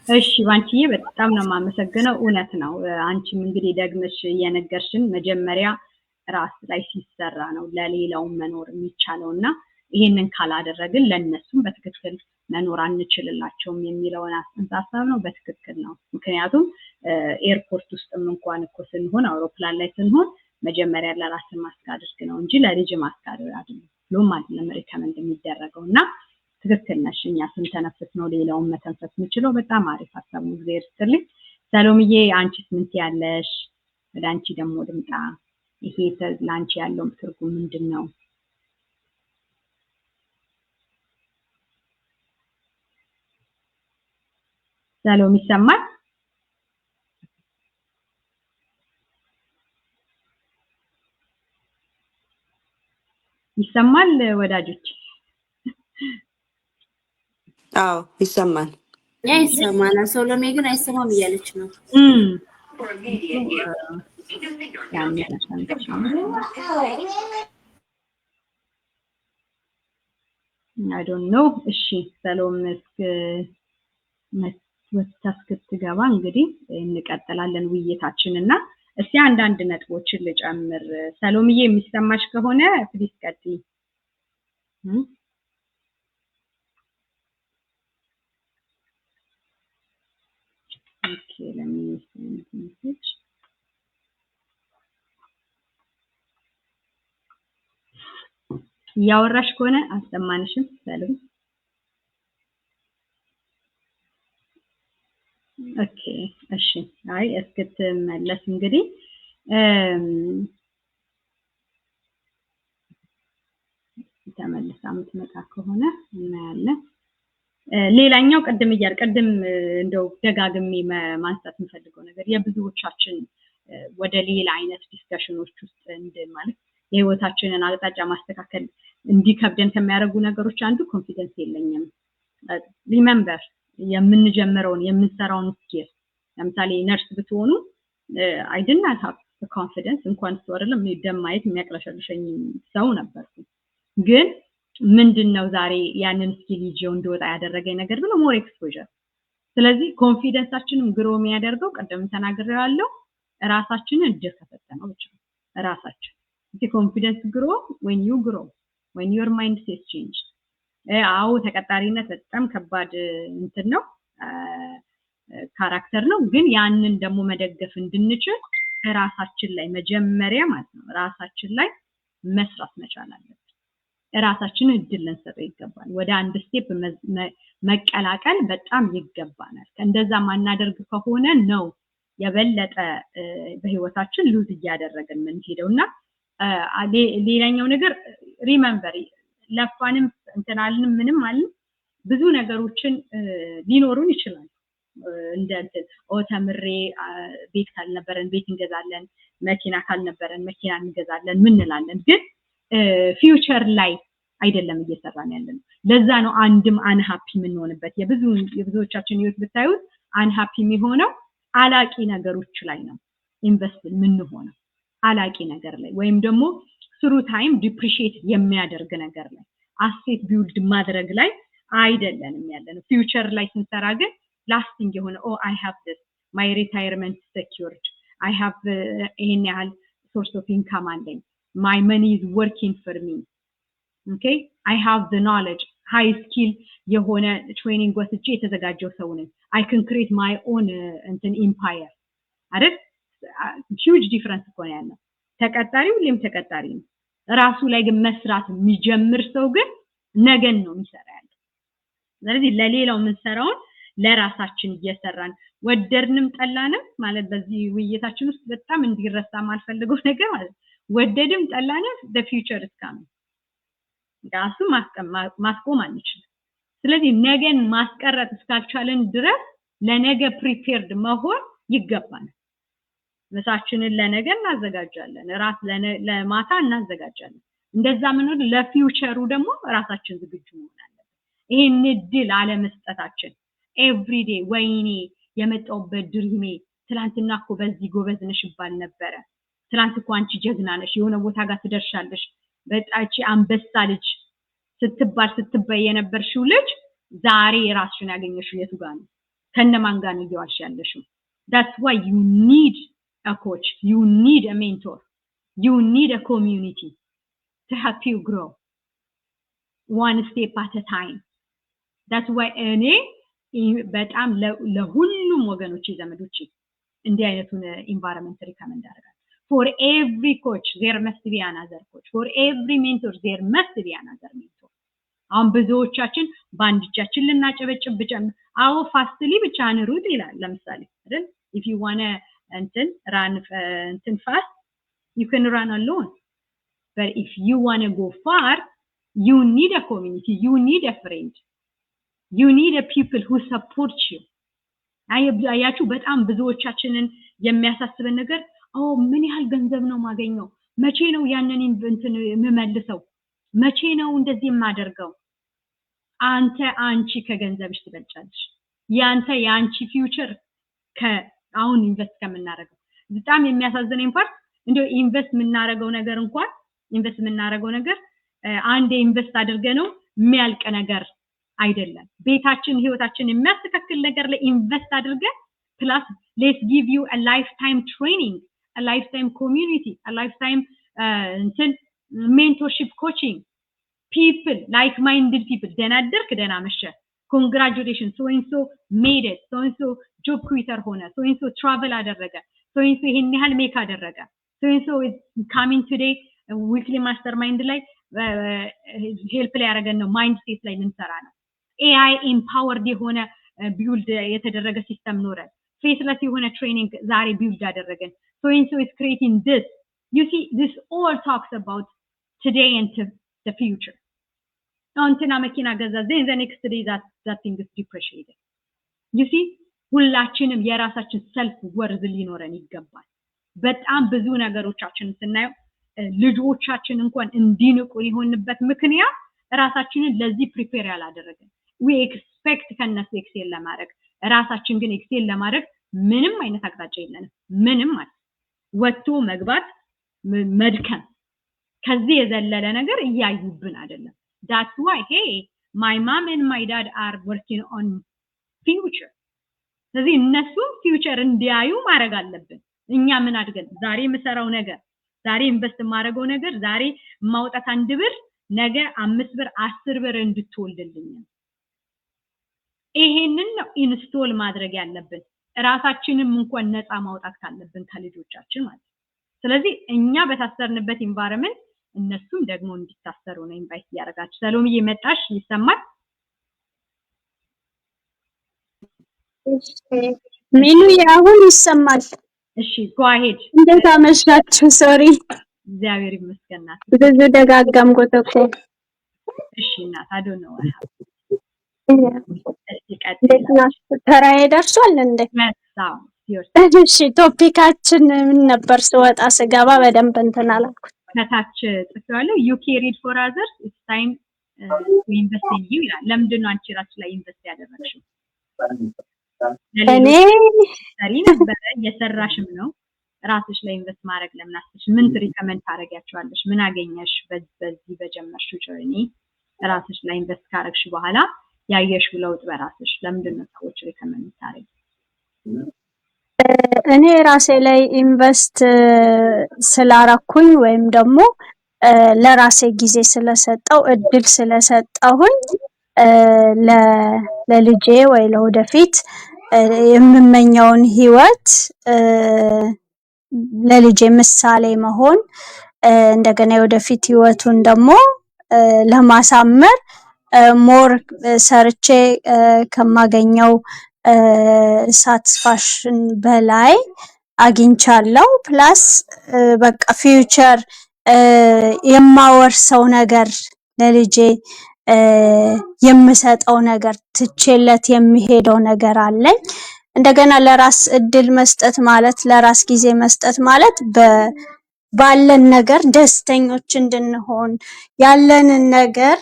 እሺ ባንቺዬ በጣም ነው የማመሰግነው። እውነት ነው። አንቺም እንግዲህ ደግመሽ እየነገርሽን መጀመሪያ ራስ ላይ ሲሰራ ነው ለሌላው መኖር የሚቻለውና ይሄንን ካላደረግን ለነሱም በትክክል መኖር አንችልላቸውም የሚለውን ሀሳብ ነው። በትክክል ነው። ምክንያቱም ኤርፖርት ውስጥም እንኳን እኮ ስንሆን አውሮፕላን ላይ ስንሆን መጀመሪያ ለራስ ማስካደርግ ነው እንጂ ለልጅ ማስካደር አይደለም። ሎም አይደለም ሪከመንድ የሚደረገውና ትክክል ነሽ። እኛ ስንተነፍስ ነው ሌላውን መተንፈስ የምንችለው። በጣም አሪፍ ሀሳብ ነው። እግዚአብሔር ይስጥልኝ። ሰሎምዬ አንቺስ ምን ትያለሽ? ወደ አንቺ ደግሞ ልምጣ። ይሄ ለአንቺ ያለው ትርጉም ምንድነው? ሰሎም ይሰማል? ይሰማል ወዳጆች? አዎ ይሰማል። ይሰማል። ሰሎሜ ግን አይሰማም እያለች ነው። I don't know። እሺ ሰሎም እስክትገባ እንግዲህ እንቀጥላለን ውይይታችንና እስቲ አንዳንድ ነጥቦችን ልጨምር። ሰሎምዬ የሚሰማሽ ከሆነ ፕሊዝ ቀጥይ። Okay, let me send a message. ያወራሽ ከሆነ አሰማንሽም ሰሎም። ኦኬ እሺ። አይ እስክትመለስ እንግዲህ ተመልሳ የምትመጣ ከሆነ እናያለን። ሌላኛው ቅድም እንደው ደጋግሜ ማንሳት የምፈልገው ነገር የብዙዎቻችን ወደ ሌላ አይነት ዲስከሽኖች ውስጥ ማለት የህይወታችንን አቅጣጫ ማስተካከል እንዲከብደን ከሚያደርጉ ነገሮች አንዱ ኮንፊደንስ የለኝም። ሪሜምበር የምንጀምረውን የምንሰራውን ስኪል ለምሳሌ ነርስ ብትሆኑ I did not have the confidence እንኳን ሰው አይደለም ደም ማየት የሚያቅለሸልሸኝ ሰው ነበርኩ። ግን ምንድነው ዛሬ ያንን ስኪል ይዤው እንደወጣ ያደረገኝ ነገር ብሎ ሞር ኤክስፖዠር። ስለዚህ ኮንፊደንሳችንን ግሮ የሚያደርገው ቀደም ተናግሬያለሁ ራሳችንን እድል ከፈተነው ብቻ ራሳችን the confidence grow when you grow, when your mindset change። አዎ ተቀጣሪነት በጣም ከባድ እንትን ነው ካራክተር ነው። ግን ያንን ደግሞ መደገፍ እንድንችል ራሳችን ላይ መጀመሪያ ማለት ነው ራሳችን ላይ መስራት መቻል አለብን። ራሳችንን እድል ልንሰጠው ይገባል። ወደ አንድ ስቴፕ መቀላቀል በጣም ይገባናል። እንደዛ ማናደርግ ከሆነ ነው የበለጠ በህይወታችን ሉዝ እያደረግን የምንሄደውና ሌላኛው ነገር ሪሜምበር ለፋንም እንተናልንም ምንም አለ ብዙ ነገሮችን ሊኖሩን ይችላል። እንደዚህ ተምሬ ቤት ካልነበረን ቤት እንገዛለን፣ መኪና ካልነበረን መኪና እንገዛለን ምን እንላለን። ግን ፊውቸር ላይ አይደለም እየሰራን ያለነው። ለዛ ነው አንድም አንሃፒ የምንሆንበት። የብዙዎቻችን ህይወት ብታዩት አንሃፒ የሚሆነው አላቂ ነገሮች ላይ ነው ኢንቨስት የምንሆነው አላቂ ነገር ላይ ወይም ደግሞ ስሩ ታይም ዲፕሪሺየት የሚያደርግ ነገር ላይ አሴት ቢልድ ማድረግ ላይ አይደለንም ያለነው። ፊውቸር ላይ ስንሰራ ግን ላስቲንግ የሆነ I have this, my retirement secured, I have ይሄን ያህል source of income አለኝ, my money is working for me, okay, I have the knowledge, high skill የሆነ ትሬኒንግ ወስጄ የተዘጋጀው ሰው ነኝ, I can create my own empire አይደል? huge difference እኮ ነው ያለው። ተቀጣሪው ሁሌም ተቀጣሪ ነው። ራሱ ላይ ግን መስራት የሚጀምር ሰው ግን ነገን ነው የሚሰራ ያለው። ስለዚህ ለሌላው የምንሰራውን ለራሳችን እየሰራን ወደድንም ጠላንም ማለት በዚህ ውይይታችን ውስጥ በጣም እንዲረሳ ማልፈልገው ነገር ማለት ወደድም ጠላንም the future is coming ዳሱ ማስቆም አንችልም። ስለዚህ ነገን ማስቀረት እስካልቻለን ድረስ ለነገ ፕሪፔርድ መሆን ይገባናል። ምሳችንን ለነገ እናዘጋጃለን፣ ራስ ለማታ እናዘጋጃለን። እንደዛ ምን ለፊውቸሩ ደግሞ ራሳችን ዝግጁ መሆን አለብን። ይሄን እድል አለመስጠታችን ኤቭሪዴ ወይኔ የመጣውበት ድሪሜ ትላንትና እኮ በዚህ ጎበዝ ነሽ ይባል ነበረ፣ ትላንት እኮ አንቺ ጀግና ነሽ የሆነ ቦታ ጋር ትደርሻለሽ፣ በጣቺ አንበሳ ልጅ ስትባይ የነበርሽው ልጅ ዛሬ ራስሽን ያገኘሽው የቱ ጋር ነው? ከነማን ጋር ነው እየዋልሽ ያለሽው? that's why you need a coach, you need a mentor, you need a community to help you grow one step at a time. that's why እኔ በጣም ለሁሉም ወገኖች ዘመዶች እንዲህ አይነቱን environment recommend አደርጋለሁ። for every coach there must be another coach, for every mentor there must be another mentor. አሁን ብዙዎቻችን ባንድ እጃችን ልናጨበጭብ ብቻ አዎ ፋስትሊ ብቻ እንሩጥ ይላል ለምሳሌ አይደል? if you want to run fast you can run alone, but if you want to go far you need a community, you need a friend, you need a people who support you. አያችሁ በጣም ብዙዎቻችንን የሚያሳስበን ነገር ምን ያህል ገንዘብ ነው ማገኘው፣ መቼ ነው ያንን የምመልሰው፣ መቼ ነው እንደዚህ የማደርገው? አንቺ ከገንዘብሽ ትበልጫለሽ። ያንቺ ፊውቸር ከአሁን ኢንቨስት ከምናደርገው በጣም የሚያሳዝነኝ ፓርት እንደው ኢንቨስት የምናደርገው ነገር አንዴ ኢንቨስት አድርገነው የሚያልቅ ነገር አይደለም። ቤታችን ህይወታችን የሚያስተካክል ነገር ላይ ኢንቨስት አድርገን ፕላስ let's give you a lifetime training, a lifetime community, a lifetime mentorship coaching, people like-minded people. ደናደርክ ደና መሸ congratulations so and so made it, so and so job quitter ሆነ, so and so travel አደረገ, so and so ይሄን ያህል ሜክ አደረገ, so and so is coming today weekly mastermind ላይ ሄልፕ ላይ ያደረገን ነው ማይንድ ሴት ላይ ልንሰራ ነው። AI empowered የሆነ ቢልድ የተደረገ ሲስተም ኖረ፣ ፌስለስ የሆነ ትሬኒንግ ዛሬ ቢልድ አደረገን። so and so is creating this. You see, this all talks about today and the future. እንትና መኪና ገዛ, then the next day that thing is depreciated. You see, ሁላችንም የራሳችን ሰልፍ ወርዝ ሊኖረን ይገባል። በጣም ብዙ ነገሮቻችን ስናየው ልጆቻችን እንኳን እንዲንቁ የሆንበት ምክንያት ራሳችንን ለዚህ ፕሪፔር ያላደረገን። we expect ከነሱ ኤክሴል ለማድረግ ራሳችን ግን ኤክሴል ለማድረግ ምንም አይነት አቅጣጫ የለንም። ምንም ማለት ወጥቶ መግባት መድከም ከዚህ የዘለለ ነገር እያዩብን አይደለም። that's why hey my mom and my dad are working on future. ስለዚህ እነሱ ፊውቸር እንዲያዩ ማድረግ አለብን። እኛ ምን አድርገን ዛሬ የምሰራው ነገር፣ ዛሬ ኢንቨስት የማደርገው ነገር፣ ዛሬ ማውጣት 1 ብር ነገ 5 ብር 10 ብር እንድትወልድልኝ ይሄንን ነው ኢንስቶል ማድረግ ያለብን። ራሳችንም እንኳን ነፃ ማውጣት ካለብን ከልጆቻችን ማለት። ስለዚህ እኛ በታሰርንበት ኢንቫይሮንመንት እነሱም ደግሞ እንዲታሰሩ ነው ኢንቫይት ያደርጋችሁ። ሰሎምዬ መጣሽ? ይሰማል? ሚኑ ያሁን ይሰማል? እሺ go ahead። እንዴት አመሻችሁ? ሶሪ እግዚአብሔር ይመስገን። ብዙ ደጋገምኩት እኮ። እሺ እናት I don't know what happened። ተራዬ ደርሷል እንዴ? እሺ ቶፒካችን ምን ነበር? ስወጣ ስገባ በደንብ እንትን አላልኩት። ከታች ጽፌዋለሁ you carried for others, it's time to invest in you ይላል። ለምንድን ነው አንቺ ራስሽ ላይ ኢንቨስት ያደረግሽው? እኔ ሰሪ ነበር የሰራሽም ነው ራስሽ ላይ ኢንቨስት ማድረግ ለምን አስበሽ? ምን ሪከመንድ ታደርጊያቸዋለሽ? ምን አገኘሽ በዚህ በጀመርሽው ጆርኒ? ራስሽ ላይ ኢንቨስት ካደረግሽ በኋላ ያየሽው ለውጥ በራስሽ ለምንድን ነው ሰዎች ሪከመንድ ታደርጊ? እኔ ራሴ ላይ ኢንቨስት ስላረኩኝ ወይም ደግሞ ለራሴ ጊዜ ስለሰጠው እድል ስለሰጠሁኝ ለልጄ ወይ ለወደፊት የምመኘውን ህይወት ለልጄ ምሳሌ መሆን እንደገና የወደፊት ህይወቱን ደግሞ ለማሳመር ሞር ሰርቼ ከማገኘው ሳቲስፋክሽን በላይ አግኝቻለሁ። ፕላስ በቃ ፊውቸር የማወርሰው ነገር ለልጄ የምሰጠው ነገር ትቼለት የሚሄደው ነገር አለኝ። እንደገና ለራስ እድል መስጠት ማለት ለራስ ጊዜ መስጠት ማለት ባለን ነገር ደስተኞች እንድንሆን ያለንን ነገር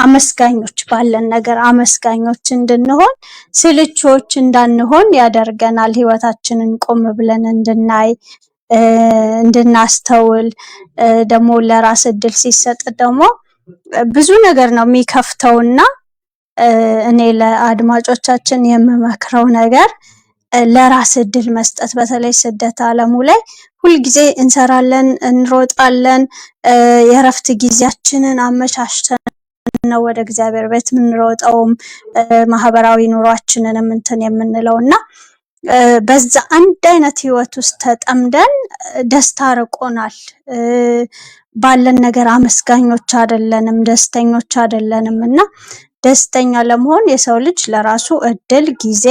አመስጋኞች ባለን ነገር አመስጋኞች እንድንሆን ስልቾች እንዳንሆን ያደርገናል። ህይወታችንን ቆም ብለን እንድናይ እንድናስተውል ደግሞ ለራስ እድል ሲሰጥ ደግሞ ብዙ ነገር ነው የሚከፍተውና እኔ ለአድማጮቻችን የምመክረው ነገር ለራስ እድል መስጠት በተለይ ስደት ዓለሙ ላይ ሁሉ ጊዜ እንሰራለን እንሮጣለን የረፍት ጊዜያችንን አመቻችተን ነው ወደ እግዚአብሔር ቤት ምንሮጣው ማህበራዊ ኑሯችንንም እንትን የምንለውና በዛ አንድ አይነት ህይወት ውስጥ ተጠምደን ደስታ ርቆናል ባለን ነገር አመስጋኞች አይደለንም ደስተኞች አይደለንምና ደስተኛ ለመሆን የሰው ልጅ ለራሱ እድል ጊዜ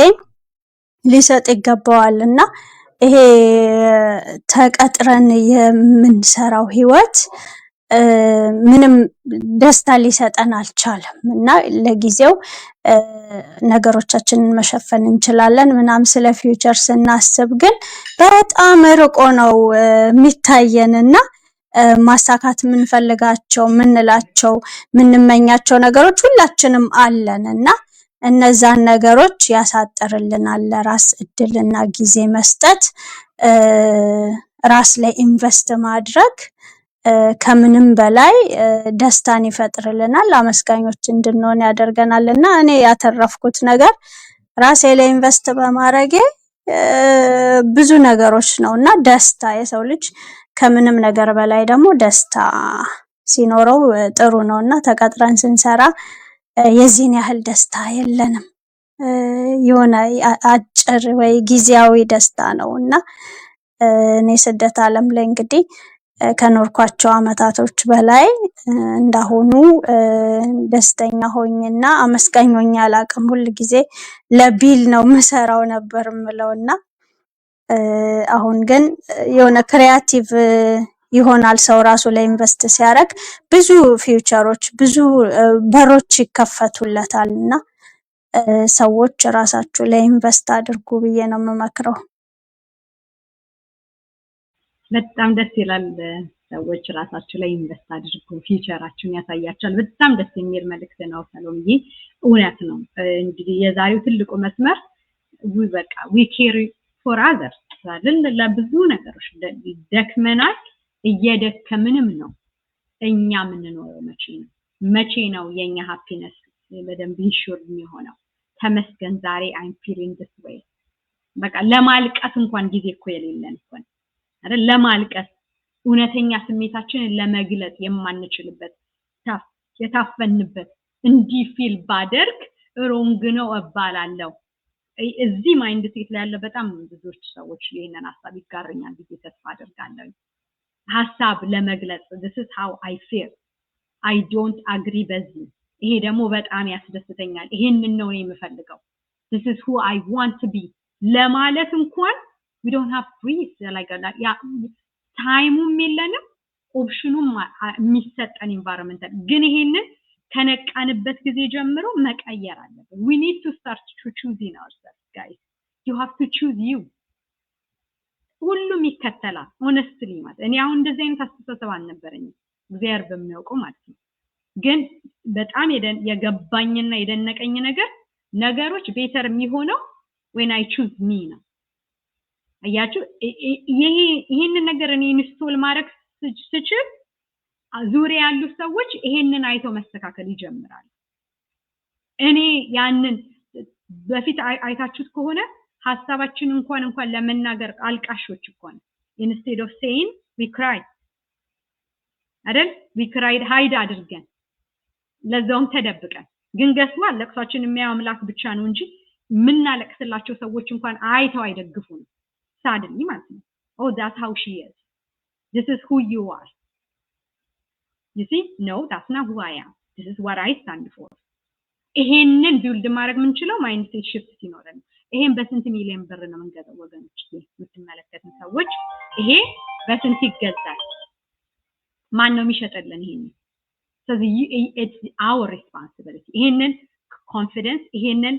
ሊሰጥ ይገባዋልና ይሄ ተቀጥረን የምንሰራው ህይወት ምንም ደስታ ሊሰጠን አልቻለምና ለጊዜው ነገሮቻችንን መሸፈን እንችላለን ምናም ስለ ፊውቸር ስናስብ ግን በጣም ርቆ ነው የሚታየንና ማሳካት ምንፈልጋቸው ምንላቸው ምንመኛቸው ነገሮች ሁላችንም አለንና እነዛን ነገሮች ያሳጥርልናል ለራስ እድልና ጊዜ መስጠት ራስ ላይ ኢንቨስት ማድረግ ከምንም በላይ ደስታን ይፈጥርልናል አመስጋኞች እንድንሆን ያደርገናልና እኔ ያተረፍኩት ነገር ራሴ ላይ ኢንቨስት በማድረጌ ብዙ ነገሮች ነውና ደስታ የሰው ልጅ ከምንም ነገር በላይ ደግሞ ደስታ ሲኖረው ጥሩ ነውና ተቀጥረን ስንሰራ የዚህን ያህል ደስታ የለንም የሆነ አጭር ወይ ጊዜያዊ ደስታ ነውና እኔ ስደት ዓለም ላይ እንግዲህ ከኖርኳቸው አመታቶች በላይ እንዳሁኑ ደስተኛ ሆኝና አመስጋኝ ሆኜ አላቅም ሁሉ ጊዜ ለቢል ነው መሰራው ነበር ምለውና አሁን ግን የሆነ ክሪኤቲቭ ይሆናል ሰው ራሱ ላይ ኢንቨስት ሲያደርግ ብዙ ፊውቸሮች ብዙ በሮች ይከፈቱለታልና ሰዎች ራሳቸው ላይ ኢንቨስት አድርጉ ብዬ ነው የምመክረው በጣም ደስ ይላል ሰዎች ራሳቸው ላይ ኢንቨስት አድርጉ ፊውቸራቸውን ያሳያቸዋል በጣም ደስ የሚል መልእክት ነው ሰሎምዬ እውነት ነው እንግዲህ የዛሬው ትልቁ መስመር በቃ we care for others ለብዙ ነገሮች ደክመናል እየደከምንም ነው እኛ ምን ነው መቼ ነው የኛ ሃፒነስ በደንብ ኢንሹር የሚሆነው ተመስገን ዛሬ I'm feeling this way በቃ ለማልቀስ እንኳን ጊዜ እኮ የሌለን እንኳን አይደል ለማልቀስ እውነተኛ ስሜታችንን ለመግለጽ የማንችልበት የታፈንበት እንዲህ ፊል ባደርግ ሮንግ ነው እባላለሁ እዚህ ማይንድ ሴት ላይ ያለ በጣም ብዙዎች ሰዎች ይሄንን ሐሳብ ይጋርኛል ብዬ ተስፋ አደርጋለሁ ሐሳብ ለመግለጽ this is how I feel I don't agree በዚህ ይሄ ደግሞ በጣም ያስደስተኛል ይሄንን ነው የምፈልገው this is who I want to be ለማለት እንኳን we don't have free like ያ ታይሙም የለንም ኦፕሽኑም የሚሰጠን environment ግን ይሄንን ከነቃንበት ጊዜ ጀምሮ መቀየር አለብን we need to start to choosing ourselves guys you have to choose you ሁሉም ይከተላል honestly ማለት እኔ አሁን እንደዚህ አይነት አስተሳሰብ አልነበረኝም እግዚአብሔር በሚያውቀው ማለት ነው ግን በጣም የገባኝና የደነቀኝ ነገሮች ቤተር የሚሆነው when I choose me ነው አያችሁ ይሄንን ነገር እኔ ኢንስቶል ማድረግ ስችል ዙሪያ ያሉ ሰዎች ይሄንን አይተው መስተካከል ይጀምራሉ እኔ ያንን በፊት አይታችሁት ከሆነ ሐሳባችን እንኳን ለመናገር አልቃሾች እንኳን instead of saying we cry አይደል we cried hide አድርገን ለዛውም ተደብቀን ግን ገስዋ ለቅሷችን የሚያው አምላክ ብቻ ነው እንጂ ምናለቅስላቸው ሰዎች እንኳን አይተው አይደግፉን sadly ማለት ነው oh that's how she is this is who you are you see no that's not who I am this is what I stand for ይሄንን ቢልድ ማድረግ ምንችለው ማይንድ ሴት ሽፍት ሲኖረን ይሄን በስንት ሚሊዮን ብር ነው መንገደው ወገኖች የምትመለከቱ ሰዎች ይሄ በስንት ይገዛል ማን ነው የሚሸጠልን ይሄን so it's our responsibility ይሄንን confidence ይሄንን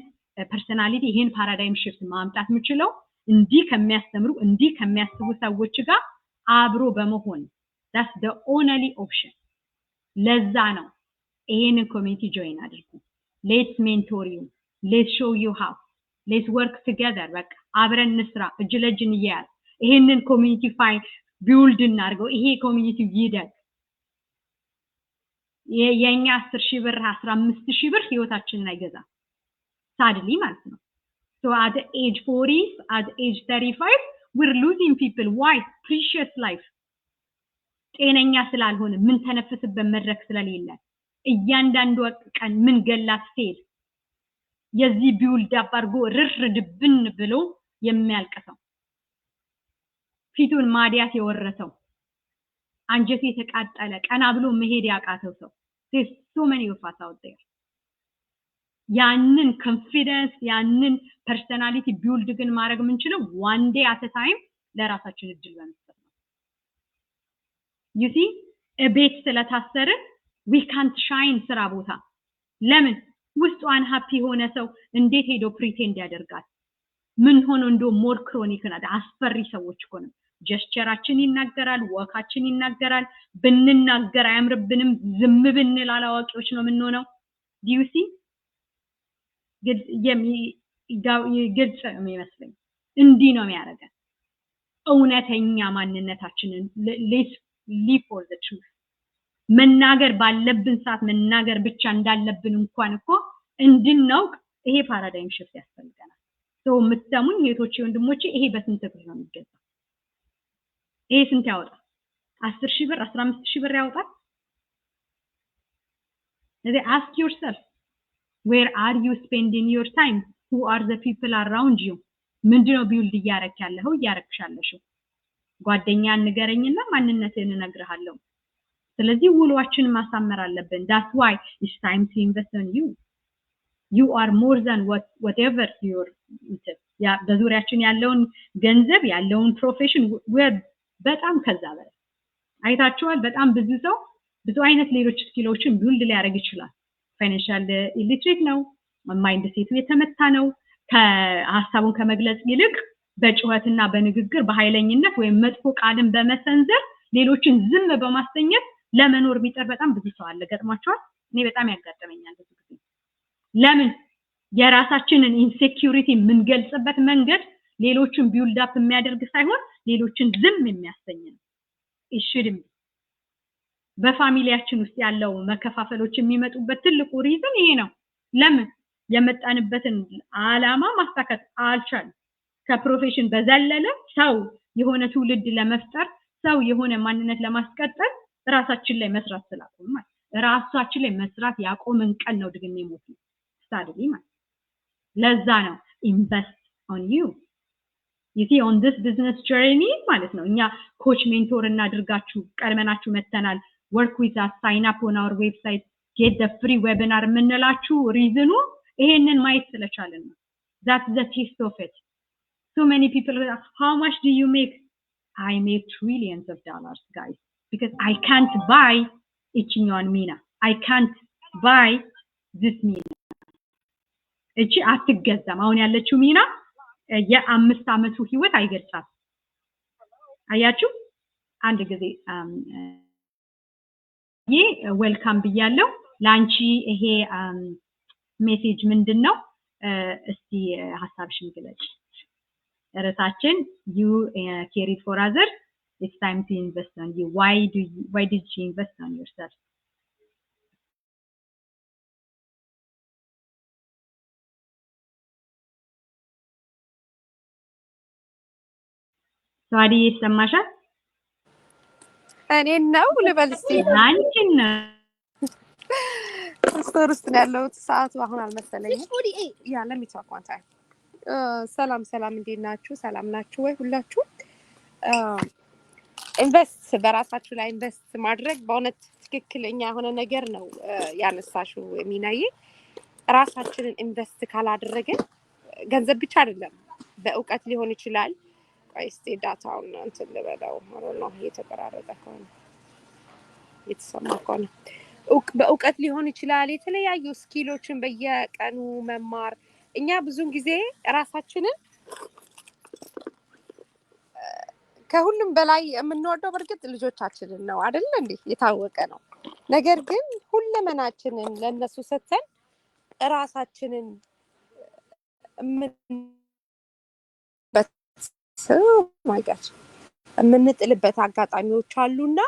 personality ይሄን paradigm shift ማምጣት ምችለው እንዲህ ከሚያስተምሩ እንዲህ ከሚያስቡ ሰዎች ጋር አብሮ በመሆን that's the only option ለዛ ነው ይሄንን ኮሚኒቲ ጆይን አድርጉ let's mentor you let's show you how let's work together በቃ አብረን እንስራ እጅ ለእጅ እንያያዝ ይሄንን ኮሚኒቲ ቢውልድ እናድርገው ይሄ ኮሚኒቲ ይደግ የኛ 10,000 ብር 15,000 ብር ህይወታችንን አይገዛም sadly ማለት ነው so at the age 40s at the age 35 we're losing people why precious life ጤነኛ ስላልሆነ ምን ተነፍስበት መድረክ ስለሌለ እያንዳንዱ ቀን ምን ገላት ሴል የዚህ ቢውልድ አባርጎ ርርድብን ብሎ የሚያልቀሰው ፊቱን ማዲያት የወረሰው አንጀት የተቃጠለ ቀና ብሎ መሄድ ያቃተው ሰው there's so many of us out there ያንን ኮንፊደንስ ያንን ፐርሰናሊቲ ቢውልድ ግን ማድረግ የምንችለው one day at a time ለራሳችን እድል በመስጠት ነው you see a ቤት ስለታሰረ we can't shine ስራ ቦታ ለምን ውስጧን ሃፒ ሆነ ሰው እንዴት ሄዶ ፕሪቴንድ ያደርጋል ምን ሆኖ እንዶ ሞር ክሮኒክ ነው አስፈሪ ሰዎች እኮ ነው ጀስቸራችን ይናገራል ወካችን ይናገራል ብንናገር አያምርብንም ዝም ብንል አላዋቂዎች ነው የምንሆነው do you see ግልጽ የሚመስለኝ እንዲህ ነው የሚያደርገን እውነተኛ ማንነታችንን let's live for the truth መናገር ባለብን ሰዓት መናገር ብቻ እንዳለብን እንኳን እኮ እንድናውቅ ይሄ ፓራዳይም ሽፍት ያስፈልገናል ሰው የምትሰሙኝ እህቶቼ ወንድሞቼ ይሄ በስንት ብር ነው የሚገዛው ይሄ ስንት ያወጣል 10,000 ብር 15,000 ብር ያወጣል ስለዚህ ask yourself where are you spending your time who are the people around you ምንድነው ቢውልድ ያረክሻለሽው ጓደኛ ንገረኝና ማንነቴን እነግርሃለሁ ስለዚህ ውሏችን ማሳመር አለብን that's why it's time to invest on you are more than whatever your ያ በዙሪያችን ያለውን ገንዘብ ያለውን ፕሮፌሽን በጣም ከዛ በላይ አይታችኋል በጣም ብዙ አይነት ሌሎች ስኪሎችን ቢውልድ ሊያደርግ ይችላል ፋይናንሻል ኢሊትሬት ነው ማይንድ ሴቱ የተመታ ነው ከሐሳቡን ከመግለጽ ይልቅ በጭዋትና በንግግር በኃይለኝነት ወይም መጥፎ ቃልን በመሰንዘር ሌሎችን ዝም በማስተኘት ለመኖር ቢጠር በጣም ብዙ ሰው አለ ገጥሟቸዋል እኔ በጣም ያጋጠመኛል ብዙ ጊዜ ለምን የራሳችንን ኢንሴኩሪቲ ምን ገልጽበት መንገድ ሌሎችን ቢውልድ አፕ የሚያደርግ ሳይሆን ሌሎችን ዝም የሚያስተኝ ነው እሺድም በፋሚሊያችን ውስጥ ያለው መከፋፈሎች የሚመጡበት ትልቁ ሪዝን ይሄ ነው ለምን የመጣንበትን አላማ ማስተካከል አልቻለም ከፕሮፌሽን በዘለለ ሰው የሆነ ትውልድ ለመፍጠር ሰው የሆነ ማንነት ለማስቀጠል ራሳችን ላይ መስራት ስላቆም ማለት ራሳችን ላይ መስራት ያቆምን ቀን ነው ድግኔ ሞት ነው ሳድሊ ማለት ለዛ ነው invest on you see on this business journey ማለት ነው እኛ ኮች ሜንቶር እናድርጋችሁ ቀርመናችሁ መተናል work with us sign up on our website get the free webinar ምንላችሁ ሪዝኑ ይሄንን ማየት ስለቻለን ነው that's the taste of it so many people how much do you make I make trillions of dollars guys because I can't buy ichኛውን ሚና I can't buy this ሚና እቺ አትገዛም አሁን ያለችው ሚና የ5 አመቱ ህይወት አይገልጻት አያችሁ አንድ ጊዜ ዌልካም ብያለሁ ላንቺ ይሄ ሜሴጅ ምንድነው እስቲ ሐሳብሽን ግለጪ ርዕሳችን you care for others it's time to invest on you why did you invest on yourself ታዲ ይሰማሻል እኔ ነው ልበልስቲ አንቺን ስቶር ውስጥ ያለው ሰዓቱ አሁን አልመሰለኝም ያ ለሚታው ኳንታ ሰላም እንዴት ናችሁ ሰላም ናችሁ ወይ ሁላችሁ ኢንቨስት በራሳችሁ ላይ ኢንቨስት ማድረግ በእውነት ትክክለኛ የሆነ ነገር ነው ያነሳሽው ሚናዬ ራሳችንን ኢንቨስት ካላደረግን ገንዘብ ብቻ አይደለም በእውቀት ሊሆን ይችላል አይስቲ ዳታውን እንትን ልበለው ነው እየተቀራረጠ ከሆነ የተሰማ ከሆነ በእውቀት ሊሆን ይችላል የተለያዩ ስኪሎችን በየቀኑ መማር እኛ ብዙን ጊዜ ራሳችንን ከሁሉም በላይ የምንወደው በርግጥ ልጆቻችንን ነው አይደል እንዴ? የታወቀ ነው። ነገር ግን ሁለመናችንን ለነሱ ሰተን ራሳችንን የምንጥልበት አጋጣሚዎች አሉና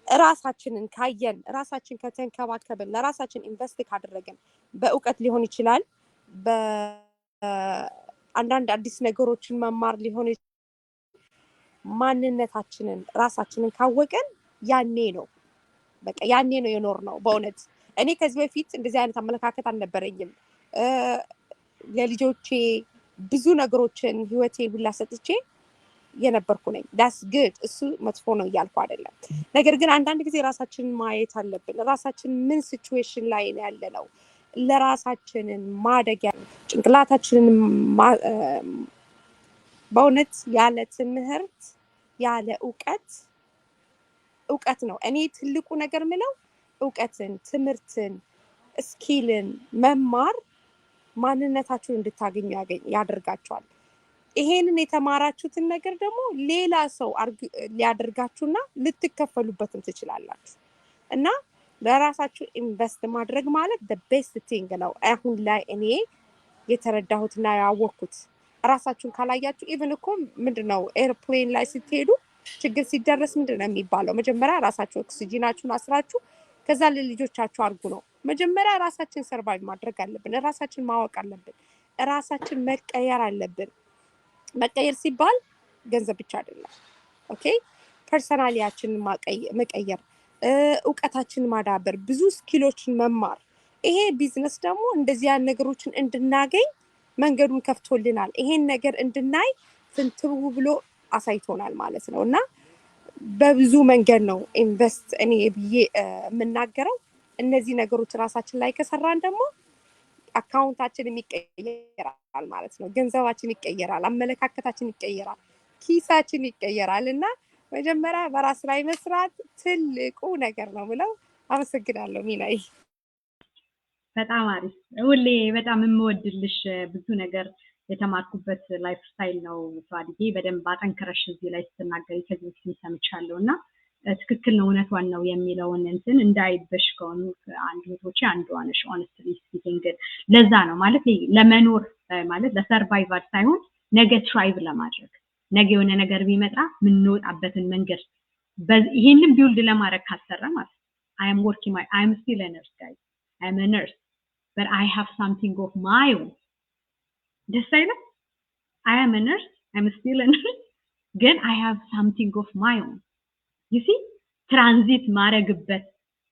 ራሳችንን ካየን ራሳችን ከተንከባከብን ለራሳችን ኢንቨስት ካደረግን በእውቀት ሊሆን ይችላል በአንዳንድ አዲስ ነገሮችን መማር ሊሆን ይችላል ማንነታችንን ራሳችንን ካወቀን ያኔ ነው በቃ ያኔ ነው የኖር ነው በእውነት እኔ ከዚህ በፊት እንደዚህ አይነት አመለካከት አልነበረኝም ለልጆቼ ብዙ ነገሮችን ህይወቴ ሁላ ሰጥቼ የነበርኩ ነኝ that's good እሱ መጥፎ ነው ያልኩ አይደለም ነገር ግን አንዳንድ ጊዜ ራሳችንን ማየት አለብን ራሳችን ምን ሲቹዌሽን ላይ ነው ያለነው ለራሳችንን ማደጊያ ጭንቅላታችንን በእውነት ያለ ትምህርት ያለ እውቀት ነው እኔ ትልቁ ነገር ምለው እውቀትን ትምህርትን ስኪልን መማር ማንነታችሁን እንድታገኙ ያደርጋችኋል ይሄንን የተማራችሁትን ነገር ደግሞ ሌላ ሰው ሊያደርጋችሁና ልትከፈሉበትም ትችላላችሁ እና ለራሳችሁ ኢንቨስት ማድረግ ማለት the best thing ነው አሁን ላይ እኔ የተረዳሁትና ያወቅኩት ራሳችሁን ካላያችሁ ኢቭን እኮ ምንድነው ኤርፕሌን ላይ ስትሄዱ ችግር ሲደረስ ምንድነው የሚባለው መጀመሪያ ራሳችሁ ኦክሲጂናችሁን አስራችሁ ከዛ ለልጆቻችሁ አርጉ ነው መጀመሪያ ራሳችን ሰርቫይቭ ማድረግ አለብን ራሳችን ማወቅ አለብን ራሳችን መቀየር አለብን መቀየር ሲባል ገንዘብ ብቻ አይደለም ኦኬ ፐርሰናሊቲያችንን መቀየር እውቀታችንን ማዳበር ብዙ ስኪሎችን መማር ይሄ ቢዝነስ ደግሞ እንደዚህ ያን ነገሮችን እንድናገኝ መንገዱን ከፍቶልናል ይሄን ነገር እንድናይ ፍንትው ብሎ አሳይቶናል ማለት ነውና በብዙ መንገድ ነው ኢንቨስት እኔ ብዬ የምናገረው እነዚህ ነገሮች ራሳችን ላይ ከሰራን ደግሞ አካውንታችን ይቀየራል ማለት ነው ገንዘባችን ይቀየራል አመለካከታችን ይቀየራል ኪሳችን ይቀየራልና መጀመሪያ በራስ ላይ መስራት ትልቁ ነገር ነው ብለው አመሰግናለሁ ሚናይ በጣም አሪፍ ሁሌ በጣም የምወድልሽ ብዙ ነገር የተማርኩበት ላይፍ ስታይል ነው ሷዲዬ በደንብ አጠንክረሽ እዚህ ላይ ስትናገሪ ከዚህ በፊት ሰምቻለሁና ትክክል ነው እውነቷን ነው የሚለውን እንትን እንዳይበሽ ከሆኑ አንድ ወቶች አንዱ አንሽ ሆነስትሊ ስፒኪንግ ለዛ ነው ማለት ለመኖር ማለት ለሰርቫይቫል ሳይሆን ነገ ትራይቭ ለማድረግ ነገ የሆነ ነገር ቢመጣ ምን እንወጣበትን መንገድ ይሄንን ቢውልድ ለማድረግ ካሰራ ማለት I am working I am still a nurse guys I am a nurse but I have something of my own just say that I am a nurse I am still a nurse again I have something of my own you see transit ማረግበት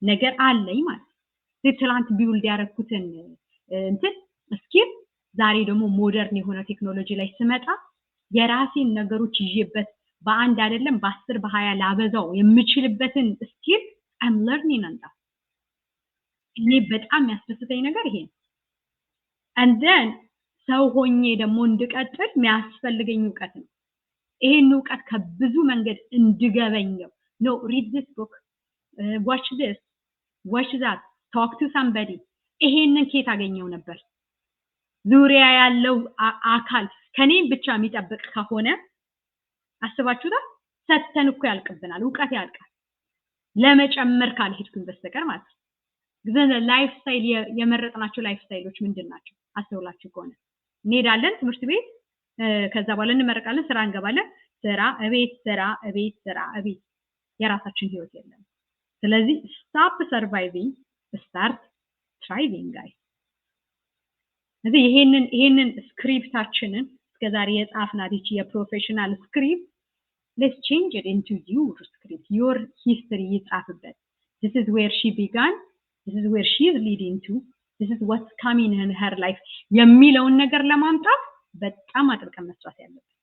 ነገር አለኝ ማለት ትላንት ቢውልድ ያረኩትን እንትን ስኪል ዛሬ ደግሞ ሞደርን የሆነ ቴክኖሎጂ ላይ ስመጣ የራሴን ነገሮች ይዤበት በአንድ አይደለም በ10 በ20 ላበዛው የምችልበትን ስኪል I'm learning and that እኔ በጣም ያስደስተኝ ነገር ይሄ and then ሰው ሆኜ ደግሞ እንድቀጥል የሚያስፈልገኝ ዕውቀት ነው ይሄን ዕውቀት ከብዙ መንገድ እንድገበኘው no read this book watch this watch that talk to somebody ይሄንን ከየት አገኘው ነበር ዙሪያ ያለው አካል ከኔ ብቻ የሚጠብቅ ከሆነ አስባችሁታ ሰተን እኮ ያልቅብናል ዕውቀት ያልቃል ለመጨመር ካልሄድኩኝ በስተቀር ማለት ግን ላይፍ ስታይል የመረጥናቸው ላይፍ ስታይሎች ምንድናቸው አስተውላችሁ ከሆነ እንሄዳለን ትምህርት ቤት ከዛ በኋላ እንመረቃለን ስራ እንገባለን ስራ እቤት ስራ እቤት ስራ እቤት የራሳችን ህይወት የለም ስለዚህ stop surviving start thriving guys ስለዚህ ይሄንን ስክሪፕታችንን እስከዛሬ የጻፍናት እቺ የፕሮፌሽናል ስክሪፕት let's change it into your script your history ይጻፍበት this is where she began this is where she is leading to this is what's coming in her life የሚለውን ነገር ለማምጣት በጣም አጥብቀን መስራት ያለብን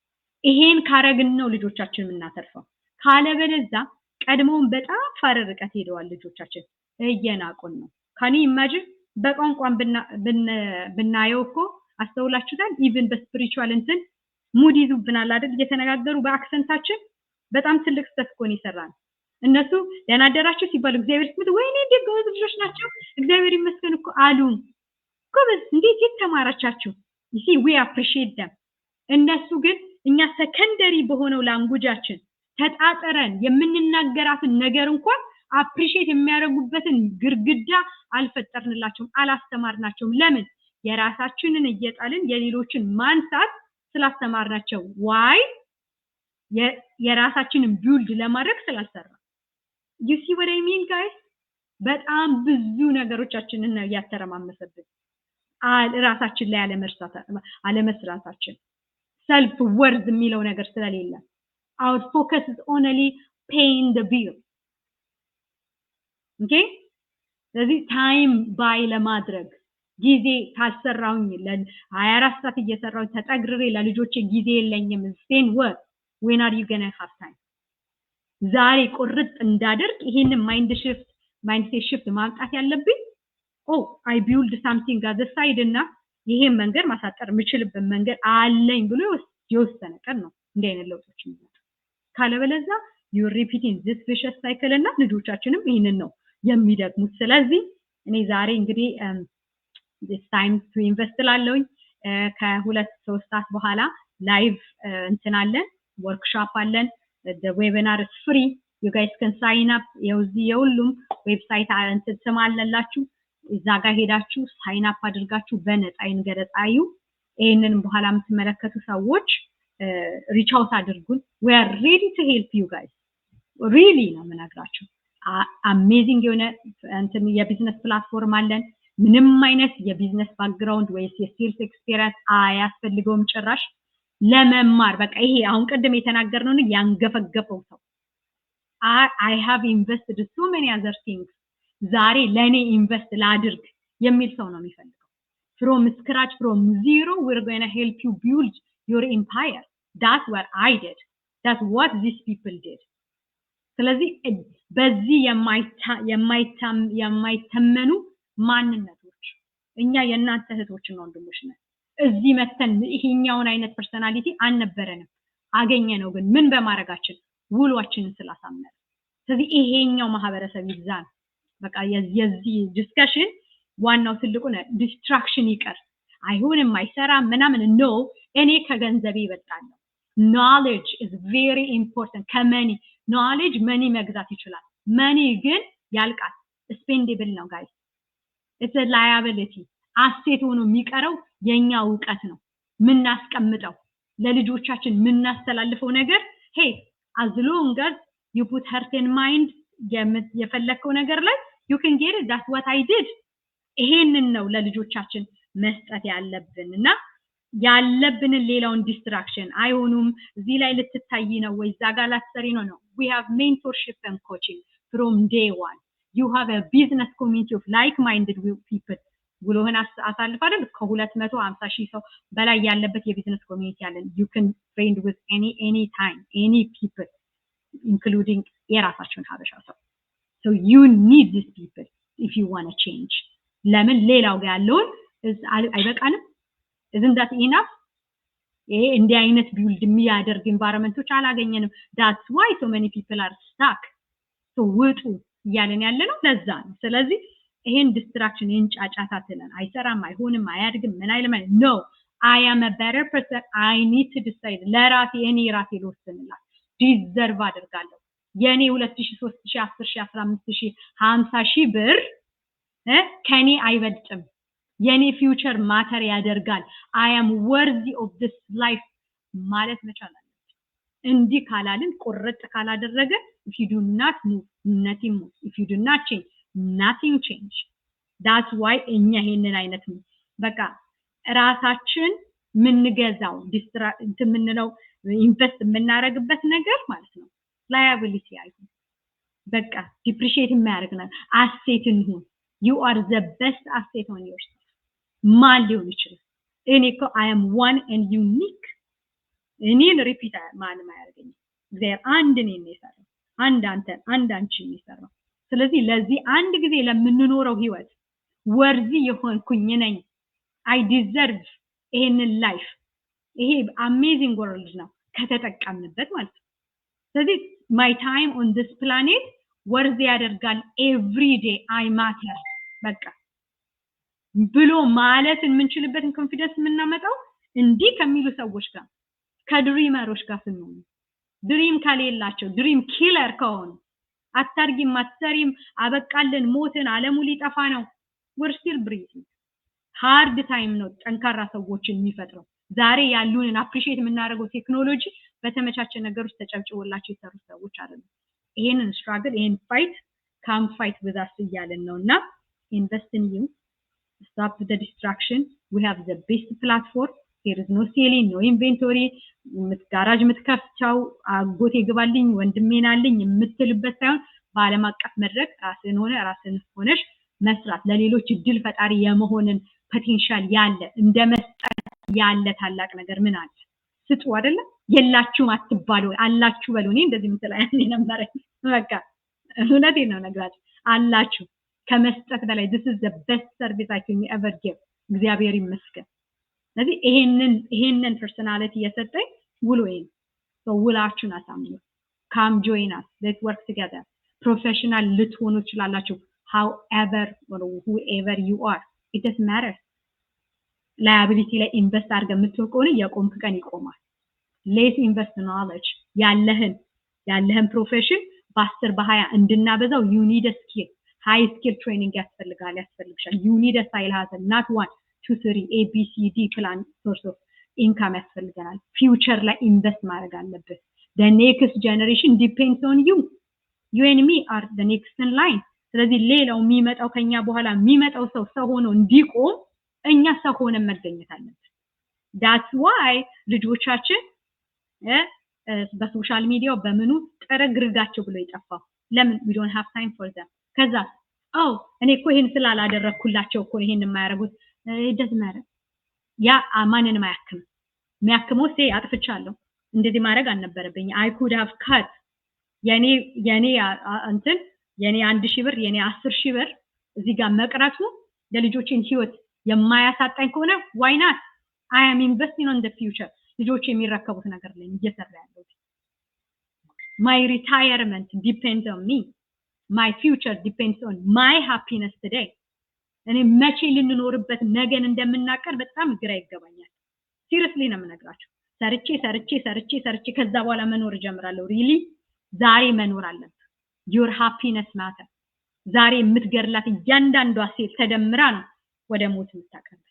ይሄን ካረግን ነው ልጆቻችን የምናተርፈው ካለበለዛ ቀድሞውን በጣም ፈርርቀት ሄደዋል ልጆቻችን እየናቁን ነው ካኒ ኢማጂን በቋንቋን ብናየው እኮ አስተውላችሁታል ኢቭን በስፒሪቹዋል እንትን ሙድ ይዙብናል አይደል እየተነጋገሩ በአክሰንታችን በጣም ትልቅ ስህተት እኮ ነው ይሰራል እነሱ ለናደራችሁ ሲባል እግዚአብሔር ስምት ወይኔ እንዴት ጎበዝ ልጆች ናቸው እግዚአብሔር ይመስገን እኮ አሉ ጎበዝ እንዴት የተማራቻችሁ you see we appreciate them እነሱ ግን እኛ ሰከንደሪ በሆነው ላንጉጃችን ተጣጣረን የምንናገራትን ነገር እንኳን አፕሪሺየት የሚያደርጉበትን ግርግዳ አልፈጠርንላቸውም አላስተማርናቸውም ለምን የራሳችንን እየጣልን የሌሎችን ማንሳት ስላስተማርናቸው ዋይ የራሳችንን ቢልድ ለማድረግ ስላልሰራ you see what I mean guys በጣም ብዙ ነገሮቻችንን ነው ያተረማመሰብን ራሳችን ላይ አለመስራታችን self worth የሚለው ነገር ስለሌለ our focus is only paying the bill okay ስለዚህ ታይም ባይ ለማድረግ ጊዜ ታሰራውኝ ለ24 ሰዓት እየሰራው ተጠግሬ ለልጆቼ ጊዜ የለኝም then what when are you going to have time ዛሬ ቁርጥ እንዳደርግ ይሄንን mindset shift ማምጣት ያለብኝ I build something at the side እና ይሄን መንገድ ማሳጠር የምችልበት መንገድ አለኝ ብሎ የወሰነ ቀን ነው እንደ አይነት ለውጦች የሚመጡ ካለበለዛ you repeating this vicious cycle እና ልጆቻችንም ይሄንን ነው የሚደግሙት ስለዚህ እኔ ዛሬ እንግዲህ this time to invest ላለውኝ ከ2-3 ሰዓት በኋላ ላይቭ እንትናለን workshop አለን the webinar is free you guys can sign up የሁሉም ዌብሳይት እንትን ስማለላችሁ እዛ ጋር ሄዳችሁ ሳይን አፕ አድርጋችሁ በነፃ ይንገረጣዩ ይሄንን በኋላ የምትመለከቱ ሰዎች ሪች አውት አድርጉን we are ready to help you guys really ነው የምነግራችሁ amazing የሆነ እንትን የቢዝነስ ፕላትፎርም አለን ምንም አይነት የቢዝነስ ባክግራውንድ ወይስ የሴልስ ኤክስፒሪየንስ አያስፈልገውም ጭራሽ ለመማር በቃ ይሄ አሁን ቀደም የተናገርነው ነው ያንገፈገፈው ሰው I have invested so many other things ዛሬ ለኔ ኢንቨስት ላድርግ የሚል ሰው ነው የሚፈልገው from scratch from zero we're going to help you build your empire that's what I did that's what these people did ስለዚህ በዚህ የማይተመኑ ማንነቶች እኛ የእናንተ እህቶችና ወንድሞች ነን እዚህ መተን ይሄኛውን አይነት ፐርሰናሊቲ አልነበረንም አገኘነው ግን ምን በማረጋችን ውሏችንን ስላሳመረ ስለዚህ ይሄኛው ማህበረሰብ ይዛን በቃ የዚህ ዲስከሽን ዋናው ትልቁ ነው ዲስትራክሽን ይቀር አይሆንም አይሰራ ምናምን ነው እኔ ከገንዘቤ ይበልጣለሁ knowledge is very important ከመኒ knowledge መኒ መግዛት ይችላል መኒ ግን ያልቃል spendable ነው guys it's a liability አሴት ሆኖ የሚቀረው የኛ ዕውቀት ነው ምናስቀምጠው ለልጆቻችን ምናስተላልፈው ነገር hey as long as you put heart and mind የፈለከው ነገር ላይ you can get it that's what I did ይሄንን ነው ለልጆቻችን መስጠት ያለብንና ያለብንን ሌላውን ዲስትራክሽን አይሆኑም እዚህ ላይ ልትታይ ነው ወይ ዛጋ ላሰሪ ነው we have mentorship and coaching from day one you have a business community of like-minded people ጉሎህን አሳልፍ አይደል ከ250,000 ሰው በላይ ያለበት የቢዝነስ ኮሚኒቲ አለን you can friend with any time any people including የራሳችሁን ሀበሻ ሰው so you need these people if you want to change ለምን ሌላው ጋር ያለውን አይበቃንም isn't that enough ይሄ እንደ አይነት ቢልድ የሚያደርግ environmentዎች አላገኘንም that's why so many people are stuck so ውጡ ያለን ያለነው ለዛ ነው ስለዚህ ይሄን ዲስትራክሽን እንጫጫታተለን አይሰራም አይሆንም አያድግም ምን አይልም no I am a better person I need to decide ለራሴ እኔ ራሴ ልወስንላት ዲዘርቭ አደርጋለሁ የኔ 2000 3000 10000 15000 50000 ብር ከኔ አይበልጥም የኔ ፊውቸር ማተር ያደርጋል I am worthy of this life ማለት መቻል አለበት እንዲህ ካላልን ቁርጥ ካላደረገ if you do not move nothing moves if you do not change nothing change that's why እኛ ይሄንን አይነት በቃ ራሳችን ምንገዛው ዲስትራክት ምንለው ኢንቨስት የምናረግበት ነገር ማለት ነው liability አይሆን በቃ ዲፕሪሺየት የሚያደርግ ነው አሴት እንሁን you are the best asset on yourself ማን ሊሆን ይችላል እኔ እኮ I am one and unique እኔን ሪፒት ማንም አያርገኝ እግዚአብሔር አንድ ነኝ የሰራው አንድ አንቺ የሰራው ስለዚህ ለዚህ አንድ ጊዜ ለምንኖረው ህይወት ወርዚ የሆንኩኝ ነኝ I deserve ይሄንን ላይፍ ይሄ amazing world ነው ከተጠቀምንበት ማለት ነው ስለዚህ my time on this planet ወርዚ ያደርጋል every day I matter በቃ ብሎ ማለት የምንችልበትን ኮንፊደንስ የምናመጣው እንዲህ ከሚሉ ሰዎች ጋር ከድሪመሮች ጋር ስንሆን ድሪም ከሌላቸው ድሪም ኪለር ከሆኑ አታርጊም አትሰሪም አበቃልን ሞትን ዓለሙ ሊጠፋ ነው we're still breathing hard time ነው ጠንካራ ሰዎችን የሚፈጥረው ዛሬ ያሉንን አፕሪሺየት የምናደርገው ቴክኖሎጂ በተመቻቸ ነገሮች ተጨብጭቦላቸው የሰሩ ሰዎች አይደለም ይሄንን struggle ይሄን fight come fight with us እያለን ነውና invest in you stop the distraction we have the best platform there is no selling no inventory ጋራጅ ምትከፍቻው አጎቴ ግባልኝ ወንድሜን አለኝ የምትልበት ሳይሆን በአለም አቀፍ መድረክ ራስን ሆነሽ መስራት ለሌሎች እድል ፈጣሪ የመሆንን ፖቴንሻል ያለ እንደመስጠት ያለ ታላቅ ነገር ምን አለ ስጡ አይደለ የላችሁ አትባሉ አላችሁ በሉ እኔ እንደዚህ ምትላያኔ ነበር በቃ እውነቴን ነው ነግራችሁ አላችሁ ከመስጠት በላይ this is the best service I can ever give እግዚአብሔር ይመስገን ስለዚህ ይሄንን ፐርሰናሊቲ የሰጠኝ ውሎዬን ውላችሁን አሳምኑ come join us let's work together professional ልትሆኑ ይችላላችሁ however or whoever you are it doesn't matter liability ላይ ኢንቨስት አድርገን የምትቆኑ የቆምክ ቀን ይቆማል let's invest in knowledge ያለህን ፕሮፌሽን በ10 በ20 እንድናበዛው you need a skill high skill training ያስፈልግሻል you need a side hustle not 1 2 3 ABCD plan source of income ያስፈልገናል future ላይ ኢንቨስት ማድረግ አለበት the next generation depends on you and me are the next in line ስለዚህ ሌላው የሚመጣው ከኛ በኋላ የሚመጣው ሰው ሆኖ እንዲቆም እኛ ሰው ሆነን መገኘት አለብን that's why ልጆቻችን በሶሻል ሚዲያው በመኑ ጠረግርጋቸው ብሎ ይጠፋው ለምን we don't have time for them ከዛ እኔ እኮ ይሄን ስላላደረኩላቸው እኮ ይሄን የማያረጉት it doesn't matter ያ ማንንም የሚያክመው አጥፍቻለሁ እንደዚህ ማድረግ አልነበረብኝ I could have cut የኔ እንትን የኔ 1000 ብር የኔ 10000 ብር እዚህ ጋር መቅረቱ ለልጆችን ህይወት የማያሳጣኝ ከሆነ why not I am investing on the future ልጆች የሚረከቡት ነገር ላይ እየሰራ ያለው my retirement depends on me my future depends on my happiness today እኔ መቼ ልንኖርበት ነገን እንደምናቀር በጣም ግራ ይገባኛል seriously ነው የምነግራችሁ ሰርቼ ከዛ በኋላ መኖር ጀምራለሁ really ዛሬ መኖር አለበት your happiness matter ዛሬ የምትገርላት እያንዳንዷ ሴት ተደምራ ነው ወደ ሞት የምታቀርብ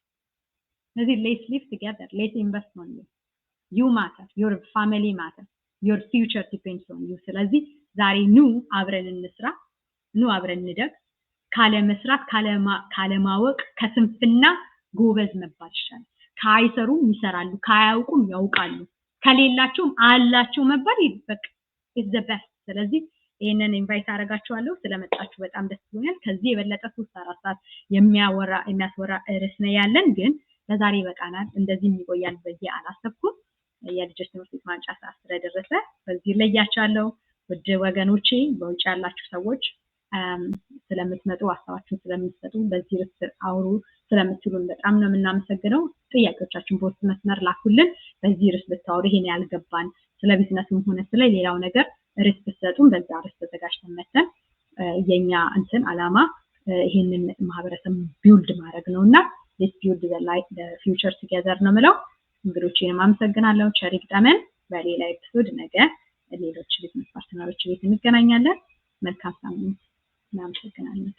ስለዚህ let's live together let's invest on you matter your family matter your future depends on you ስለዚህ ዛሬ አብረን እንስራ አብረን እንደግ ካለ መስራት ካለማወቅ ከስንፍና ጎበዝ መባል ይችላል ካይሰሩም ይሰራሉ ካያውቁም ያውቃሉ ከሌላቸውም አላቸው መባል ይበቅ is the best ስለዚህ ይሄንን ኢንቫይት አደርጋችኋለሁ ስለመጣችሁ በጣም ደስ ብሎኛል ከዚህ የበለጠ 3-4 ሰዓት የሚያስወራ ርዕስ ነው ያለን ግን ለዛሬ በቃናል እንደዚህ ይቆያል በዚህ አላሰብኩም የልጆች ትምህርት ቤት ማንጫ ሰዓት ስለደረሰ በዚህ ላይ ያቻለው ወደ ወገኖቼ በውጭ ያላችሁ ሰዎች ስለምትመጡ ሐሳባችሁን ስለምትሰጡ በዚህ ርዕስ አውሩ ስለምትሉን በጣም ነው የምናመሰግነው ጥያቄዎቻችሁን በውስጥ መስመር ላኩልን በዚህ ርዕስ ብታወሩ ይሄን ያልገባን ስለ ቢዝነስም ሆነ ስለ ሌላው ነገር ርዕስ ብትሰጡን በዛ ርዕስ ተዘጋጅተን መተን የኛ እንትን አላማ ይሄንን ማህበረሰብ ቢልድ ማድረግ ነውና let's build the future together ነው ማለት እንግዶቼን ማመሰግናለሁ ቸሪክ ዳመን በሌላ ኤፒሶድ ነገ ሌሎች ቢዝነስ ፓርትነሮች ቤት እንገናኛለን መልካም ሳምንት እናመሰግናለን